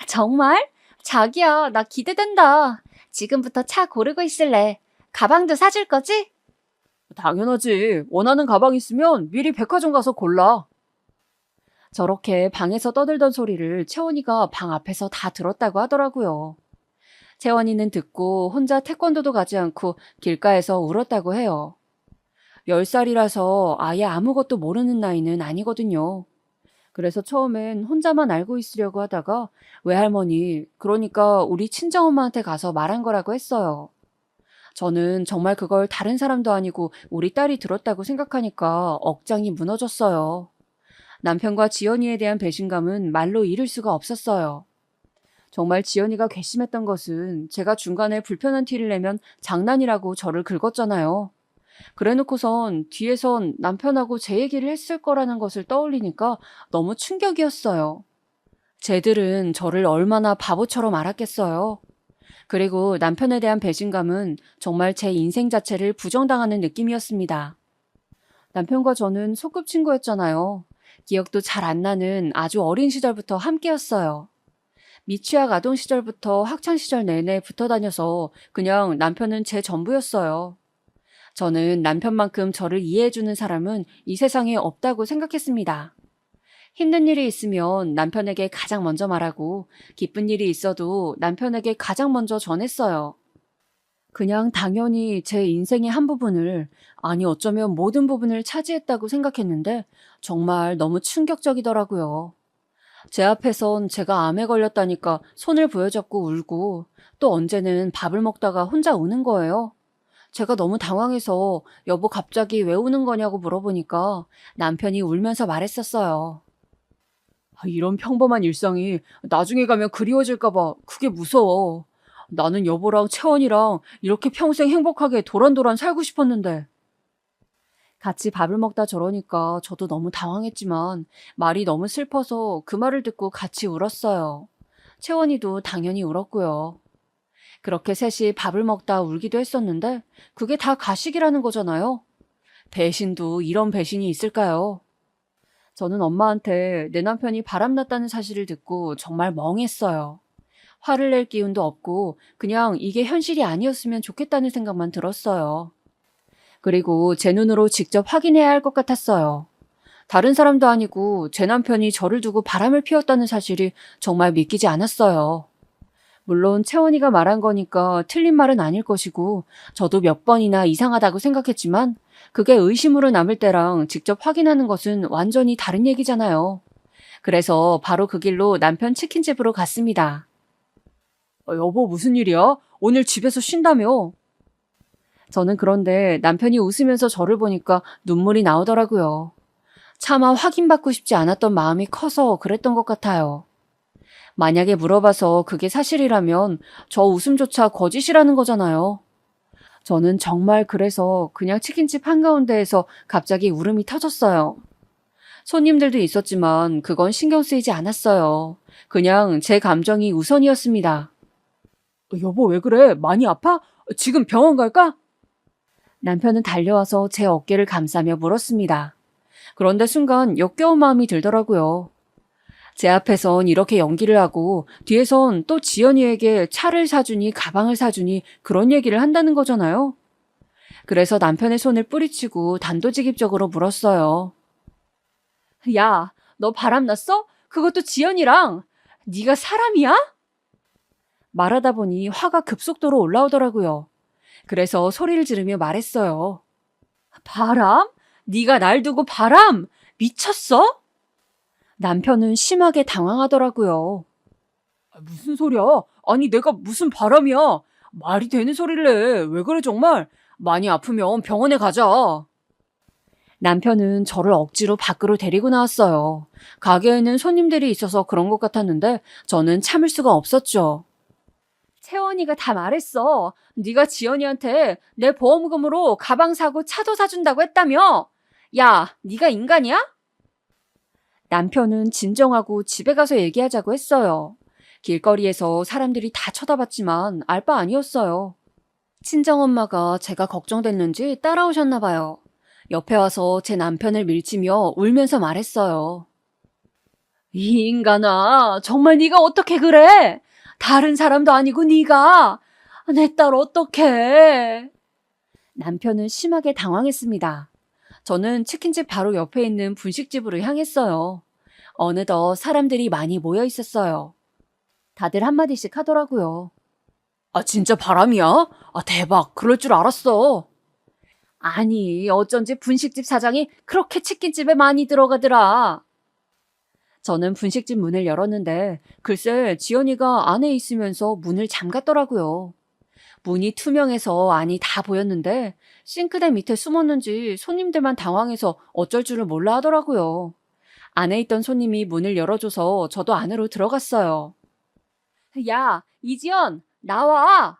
정말? 자기야, 나 기대된다. 지금부터 차 고르고 있을래. 가방도 사줄 거지? 당연하지. 원하는 가방 있으면 미리 백화점 가서 골라. 저렇게 방에서 떠들던 소리를 채원이가 방 앞에서 다 들었다고 하더라고요. 채원이는 듣고 혼자 태권도도 가지 않고 길가에서 울었다고 해요. 10살이라서 아예 아무것도 모르는 나이는 아니거든요. 그래서 처음엔 혼자만 알고 있으려고 하다가 외할머니, 그러니까 우리 친정엄마한테 가서 말한 거라고 했어요. 저는 정말 그걸 다른 사람도 아니고 우리 딸이 들었다고 생각하니까 억장이 무너졌어요. 남편과 지연이에 대한 배신감은 말로 이룰 수가 없었어요. 정말 지연이가 괘씸했던 것은 제가 중간에 불편한 티를 내면 장난이라고 저를 긁었잖아요. 그래놓고선 뒤에선 남편하고 제 얘기를 했을 거라는 것을 떠올리니까 너무 충격이었어요. 쟤들은 저를 얼마나 바보처럼 알았겠어요. 그리고 남편에 대한 배신감은 정말 제 인생 자체를 부정당하는 느낌이었습니다. 남편과 저는 소꿉친구였잖아요. 기억도 잘 안 나는 아주 어린 시절부터 함께였어요. 미취학 아동 시절부터 학창 시절 내내 붙어 다녀서 그냥 남편은 제 전부였어요. 저는 남편만큼 저를 이해해주는 사람은 이 세상에 없다고 생각했습니다. 힘든 일이 있으면 남편에게 가장 먼저 말하고 기쁜 일이 있어도 남편에게 가장 먼저 전했어요. 그냥 당연히 제 인생의 한 부분을, 아니 어쩌면 모든 부분을 차지했다고 생각했는데 정말 너무 충격적이더라고요. 제 앞에선 제가 암에 걸렸다니까 손을 부여잡고 울고 또 언제는 밥을 먹다가 혼자 우는 거예요. 제가 너무 당황해서 여보 갑자기 왜 우는 거냐고 물어보니까 남편이 울면서 말했었어요. 이런 평범한 일상이 나중에 가면 그리워질까 봐 그게 무서워. 나는 여보랑 채원이랑 이렇게 평생 행복하게 도란도란 살고 싶었는데. 같이 밥을 먹다 저러니까 저도 너무 당황했지만 말이 너무 슬퍼서 그 말을 듣고 같이 울었어요. 채원이도 당연히 울었고요. 그렇게 셋이 밥을 먹다 울기도 했었는데 그게 다 가식이라는 거잖아요. 배신도 이런 배신이 있을까요? 저는 엄마한테 내 남편이 바람났다는 사실을 듣고 정말 멍했어요. 화를 낼 기운도 없고 그냥 이게 현실이 아니었으면 좋겠다는 생각만 들었어요. 그리고 제 눈으로 직접 확인해야 할 것 같았어요. 다른 사람도 아니고 제 남편이 저를 두고 바람을 피웠다는 사실이 정말 믿기지 않았어요. 물론 채원이가 말한 거니까 틀린 말은 아닐 것이고 저도 몇 번이나 이상하다고 생각했지만 그게 의심으로 남을 때랑 직접 확인하는 것은 완전히 다른 얘기잖아요. 그래서 바로 그 길로 남편 치킨집으로 갔습니다. 여보 무슨 일이야? 오늘 집에서 쉰다며? 저는 그런데 남편이 웃으면서 저를 보니까 눈물이 나오더라고요. 차마 확인받고 싶지 않았던 마음이 커서 그랬던 것 같아요. 만약에 물어봐서 그게 사실이라면 저 웃음조차 거짓이라는 거잖아요. 저는 정말 그래서 그냥 치킨집 한가운데에서 갑자기 울음이 터졌어요. 손님들도 있었지만 그건 신경 쓰이지 않았어요. 그냥 제 감정이 우선이었습니다. 여보 왜 그래? 많이 아파? 지금 병원 갈까? 남편은 달려와서 제 어깨를 감싸며 물었습니다. 그런데 순간 역겨운 마음이 들더라고요. 제 앞에선 이렇게 연기를 하고 뒤에선 또 지연이에게 차를 사주니 가방을 사주니 그런 얘기를 한다는 거잖아요. 그래서 남편의 손을 뿌리치고 단도직입적으로 물었어요. 야, 너 바람났어? 그것도 지연이랑. 네가 사람이야? 말하다 보니 화가 급속도로 올라오더라고요. 그래서 소리를 지르며 말했어요. 바람? 네가 날 두고 바람? 미쳤어? 남편은 심하게 당황하더라고요. 무슨 소리야? 아니 내가 무슨 바람이야? 말이 되는 소리를 해. 왜 그래 정말? 많이 아프면 병원에 가자. 남편은 저를 억지로 밖으로 데리고 나왔어요. 가게에는 손님들이 있어서 그런 것 같았는데 저는 참을 수가 없었죠. 채원이가 다 말했어. 네가 지연이한테 내 보험금으로 가방 사고 차도 사준다고 했다며? 야, 네가 인간이야? 남편은 진정하고 집에 가서 얘기하자고 했어요. 길거리에서 사람들이 다 쳐다봤지만 알 바 아니었어요. 친정엄마가 제가 걱정됐는지 따라오셨나 봐요. 옆에 와서 제 남편을 밀치며 울면서 말했어요. 이 인간아, 정말 네가 어떻게 그래? 다른 사람도 아니고 네가. 내 딸 어떡해? 남편은 심하게 당황했습니다. 저는 치킨집 바로 옆에 있는 분식집으로 향했어요. 어느덧 사람들이 많이 모여 있었어요. 다들 한마디씩 하더라고요. 아, 진짜 바람이야? 아, 대박. 그럴 줄 알았어. 아니, 어쩐지 분식집 사장이 그렇게 치킨집에 많이 들어가더라. 저는 분식집 문을 열었는데 글쎄 지연이가 안에 있으면서 문을 잠갔더라고요. 문이 투명해서 안이 다 보였는데 싱크대 밑에 숨었는지 손님들만 당황해서 어쩔 줄을 몰라 하더라고요. 안에 있던 손님이 문을 열어줘서 저도 안으로 들어갔어요. 야, 이지연, 나와!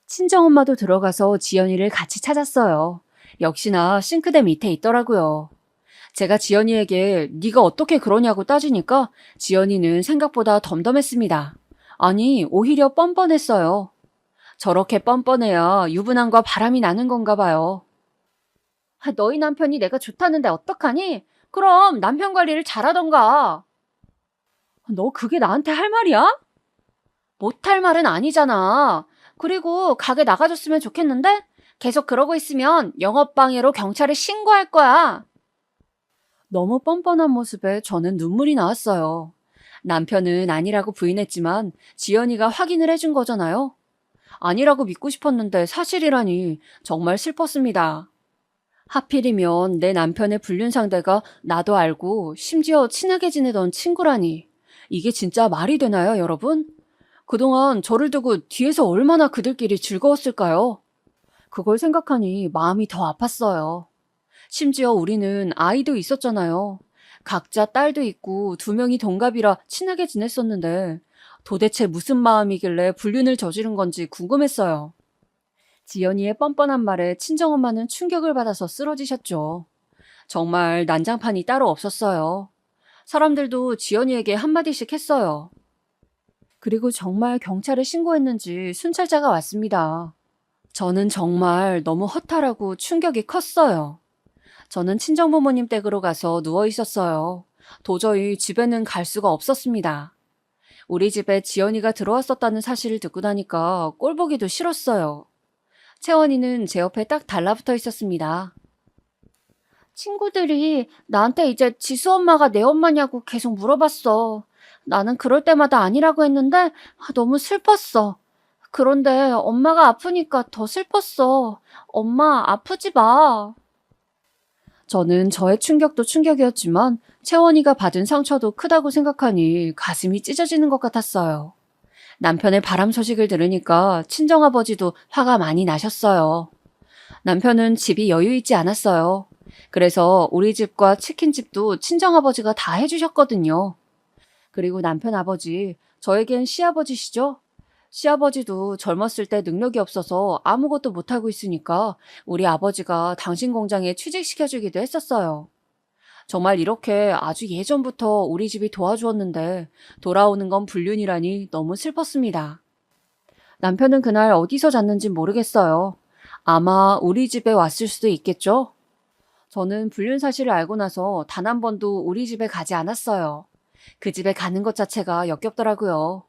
친정엄마도 들어가서 지연이를 같이 찾았어요. 역시나 싱크대 밑에 있더라고요. 제가 지연이에게 네가 어떻게 그러냐고 따지니까 지연이는 생각보다 덤덤했습니다. 아니, 오히려 뻔뻔했어요. 저렇게 뻔뻔해야 유부남과 바람이 나는 건가 봐요. 너희 남편이 내가 좋다는데 어떡하니? 그럼 남편 관리를 잘하던가. 너 그게 나한테 할 말이야? 못할 말은 아니잖아. 그리고 가게 나가줬으면 좋겠는데? 계속 그러고 있으면 영업방해로 경찰에 신고할 거야. 너무 뻔뻔한 모습에 저는 눈물이 나왔어요. 남편은 아니라고 부인했지만 지연이가 확인을 해준 거잖아요. 아니라고 믿고 싶었는데 사실이라니 정말 슬펐습니다. 하필이면 내 남편의 불륜 상대가 나도 알고 심지어 친하게 지내던 친구라니. 이게 진짜 말이 되나요, 여러분? 그동안 저를 두고 뒤에서 얼마나 그들끼리 즐거웠을까요? 그걸 생각하니 마음이 더 아팠어요. 심지어 우리는 아이도 있었잖아요. 각자 딸도 있고 2명이 동갑이라 친하게 지냈었는데 도대체 무슨 마음이길래 불륜을 저지른 건지 궁금했어요. 지연이의 뻔뻔한 말에 친정엄마는 충격을 받아서 쓰러지셨죠. 정말 난장판이 따로 없었어요. 사람들도 지연이에게 한마디씩 했어요. 그리고 정말 경찰에 신고했는지 순찰자가 왔습니다. 저는 정말 너무 허탈하고 충격이 컸어요. 저는 친정부모님 댁으로 가서 누워 있었어요. 도저히 집에는 갈 수가 없었습니다. 우리 집에 지연이가 들어왔었다는 사실을 듣고 나니까 꼴보기도 싫었어요. 채원이는 제 옆에 딱 달라붙어 있었습니다. 친구들이 나한테 이제 지수 엄마가 내 엄마냐고 계속 물어봤어. 나는 그럴 때마다 아니라고 했는데 너무 슬펐어. 그런데 엄마가 아프니까 더 슬펐어. 엄마 아프지 마. 저는 저의 충격도 충격이었지만 채원이가 받은 상처도 크다고 생각하니 가슴이 찢어지는 것 같았어요. 남편의 바람 소식을 들으니까 친정아버지도 화가 많이 나셨어요. 남편은 집이 여유 있지 않았어요. 그래서 우리 집과 치킨집도 친정아버지가 다 해주셨거든요. 그리고 남편 아버지, 저에겐 시아버지시죠? 시아버지도 젊었을 때 능력이 없어서 아무것도 못하고 있으니까 우리 아버지가 당신 공장에 취직시켜주기도 했었어요. 정말 이렇게 아주 예전부터 우리 집이 도와주었는데 돌아오는 건 불륜이라니 너무 슬펐습니다. 남편은 그날 어디서 잤는지 모르겠어요. 아마 우리 집에 왔을 수도 있겠죠? 저는 불륜 사실을 알고 나서 단 한 번도 우리 집에 가지 않았어요. 그 집에 가는 것 자체가 역겹더라고요.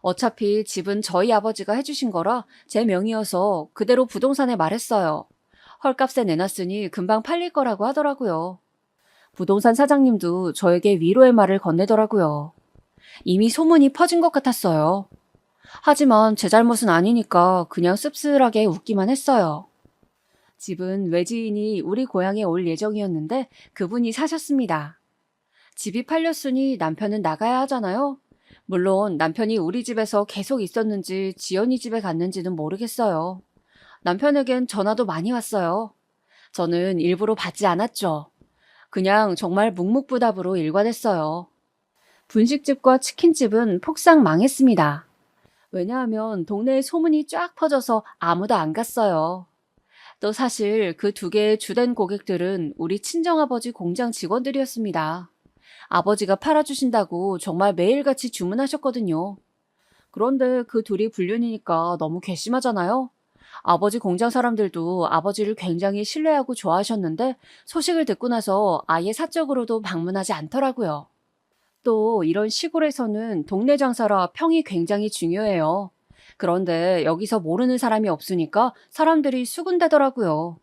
어차피 집은 저희 아버지가 해주신 거라 제 명의여서 그대로 부동산에 말했어요. 헐값에 내놨으니 금방 팔릴 거라고 하더라고요. 부동산 사장님도 저에게 위로의 말을 건네더라고요. 이미 소문이 퍼진 것 같았어요. 하지만 제 잘못은 아니니까 그냥 씁쓸하게 웃기만 했어요. 집은 외지인이 우리 고향에 올 예정이었는데 그분이 사셨습니다. 집이 팔렸으니 남편은 나가야 하잖아요. 물론 남편이 우리 집에서 계속 있었는지 지연이 집에 갔는지는 모르겠어요. 남편에겐 전화도 많이 왔어요. 저는 일부러 받지 않았죠. 그냥 정말 묵묵부답으로 일관했어요. 분식집과 치킨집은 폭삭 망했습니다. 왜냐하면 동네에 소문이 쫙 퍼져서 아무도 안 갔어요. 또 사실 그 2개의 주된 고객들은 우리 친정아버지 공장 직원들이었습니다. 아버지가 팔아주신다고 정말 매일같이 주문하셨거든요. 그런데 그 둘이 불륜이니까 너무 괘씸하잖아요. 아버지 공장 사람들도 아버지를 굉장히 신뢰하고 좋아하셨는데 소식을 듣고 나서 아예 사적으로도 방문하지 않더라고요. 또 이런 시골에서는 동네 장사라 평이 굉장히 중요해요. 그런데 여기서 모르는 사람이 없으니까 사람들이 수군대더라고요.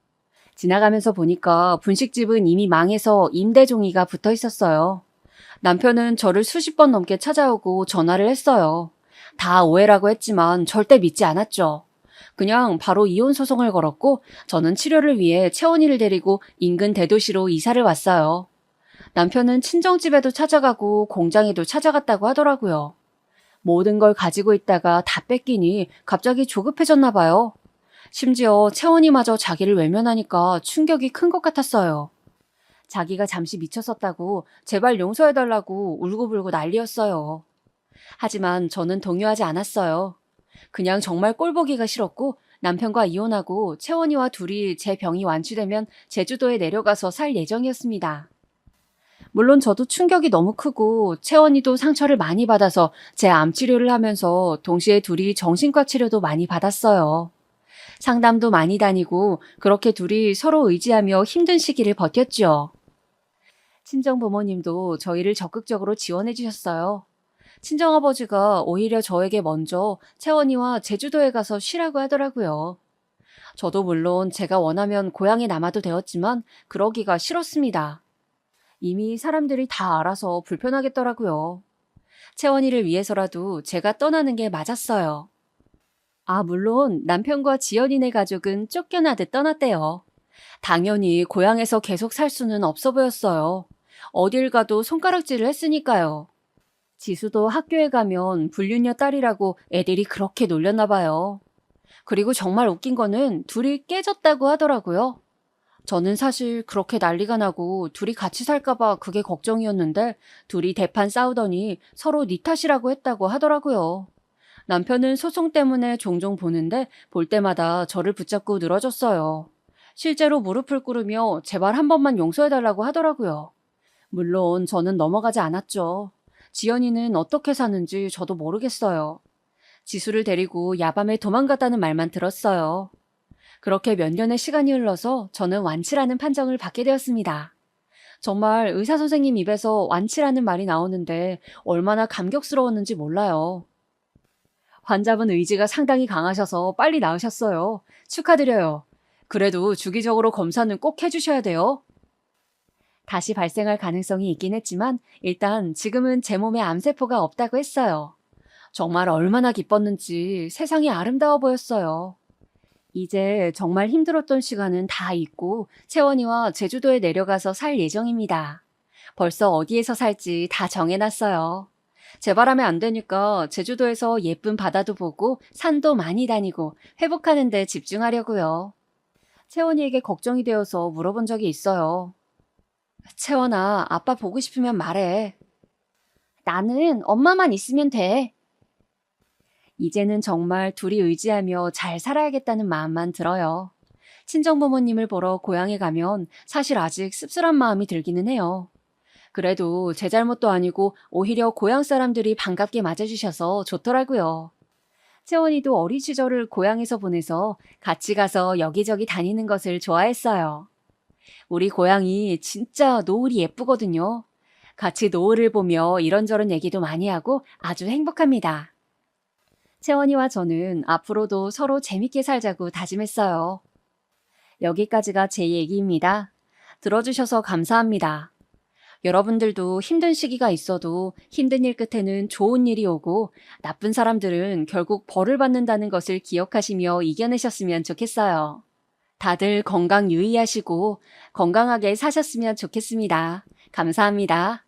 지나가면서 보니까 분식집은 이미 망해서 임대 종이가 붙어 있었어요. 남편은 저를 수십 번 넘게 찾아오고 전화를 했어요. 다 오해라고 했지만 절대 믿지 않았죠. 그냥 바로 이혼 소송을 걸었고 저는 치료를 위해 채원이를 데리고 인근 대도시로 이사를 왔어요. 남편은 친정집에도 찾아가고 공장에도 찾아갔다고 하더라고요. 모든 걸 가지고 있다가 다 뺏기니 갑자기 조급해졌나 봐요. 심지어 채원이마저 자기를 외면하니까 충격이 큰 것 같았어요. 자기가 잠시 미쳤었다고 제발 용서해달라고 울고불고 난리였어요. 하지만 저는 동요하지 않았어요. 그냥 정말 꼴보기가 싫었고 남편과 이혼하고 채원이와 둘이 제 병이 완치되면 제주도에 내려가서 살 예정이었습니다. 물론 저도 충격이 너무 크고 채원이도 상처를 많이 받아서 제 암 치료를 하면서 동시에 둘이 정신과 치료도 많이 받았어요. 상담도 많이 다니고 그렇게 둘이 서로 의지하며 힘든 시기를 버텼죠. 친정 부모님도 저희를 적극적으로 지원해 주셨어요. 친정아버지가 오히려 저에게 먼저 채원이와 제주도에 가서 쉬라고 하더라고요. 저도 물론 제가 원하면 고향에 남아도 되었지만 그러기가 싫었습니다. 이미 사람들이 다 알아서 불편하겠더라고요. 채원이를 위해서라도 제가 떠나는 게 맞았어요. 물론 남편과 지연이네 가족은 쫓겨나듯 떠났대요. 당연히 고향에서 계속 살 수는 없어 보였어요. 어딜 가도 손가락질을 했으니까요. 지수도 학교에 가면 불륜녀 딸이라고 애들이 그렇게 놀렸나 봐요. 그리고 정말 웃긴 거는 둘이 깨졌다고 하더라고요. 저는 사실 그렇게 난리가 나고 둘이 같이 살까봐 그게 걱정이었는데 둘이 대판 싸우더니 서로 네 탓이라고 했다고 하더라고요. 남편은 소송 때문에 종종 보는데 볼 때마다 저를 붙잡고 늘어졌어요. 실제로 무릎을 꿇으며 제발 한 번만 용서해달라고 하더라고요. 물론 저는 넘어가지 않았죠. 지연이는 어떻게 사는지 저도 모르겠어요. 지수를 데리고 야밤에 도망갔다는 말만 들었어요. 그렇게 몇 년의 시간이 흘러서 저는 완치라는 판정을 받게 되었습니다. 정말 의사 선생님 입에서 완치라는 말이 나오는데 얼마나 감격스러웠는지 몰라요. 환자분 의지가 상당히 강하셔서 빨리 나으셨어요. 축하드려요. 그래도 주기적으로 검사는 꼭 해주셔야 돼요. 다시 발생할 가능성이 있긴 했지만 일단 지금은 제 몸에 암세포가 없다고 했어요. 정말 얼마나 기뻤는지 세상이 아름다워 보였어요. 이제 정말 힘들었던 시간은 다 잊고 채원이와 제주도에 내려가서 살 예정입니다. 벌써 어디에서 살지 다 정해놨어요. 제 바람에 안 되니까 제주도에서 예쁜 바다도 보고 산도 많이 다니고 회복하는 데 집중하려고요. 채원이에게 걱정이 되어서 물어본 적이 있어요. 채원아, 아빠 보고 싶으면 말해. 나는 엄마만 있으면 돼. 이제는 정말 둘이 의지하며 잘 살아야겠다는 마음만 들어요. 친정부모님을 보러 고향에 가면 사실 아직 씁쓸한 마음이 들기는 해요. 그래도 제 잘못도 아니고 오히려 고향 사람들이 반갑게 맞아주셔서 좋더라고요. 채원이도 어린 시절을 고향에서 보내서 같이 가서 여기저기 다니는 것을 좋아했어요. 우리 고향이 진짜 노을이 예쁘거든요. 같이 노을을 보며 이런저런 얘기도 많이 하고 아주 행복합니다. 채원이와 저는 앞으로도 서로 재밌게 살자고 다짐했어요. 여기까지가 제 얘기입니다. 들어주셔서 감사합니다. 여러분들도 힘든 시기가 있어도 힘든 일 끝에는 좋은 일이 오고 나쁜 사람들은 결국 벌을 받는다는 것을 기억하시며 이겨내셨으면 좋겠어요. 다들 건강 유의하시고 건강하게 사셨으면 좋겠습니다. 감사합니다.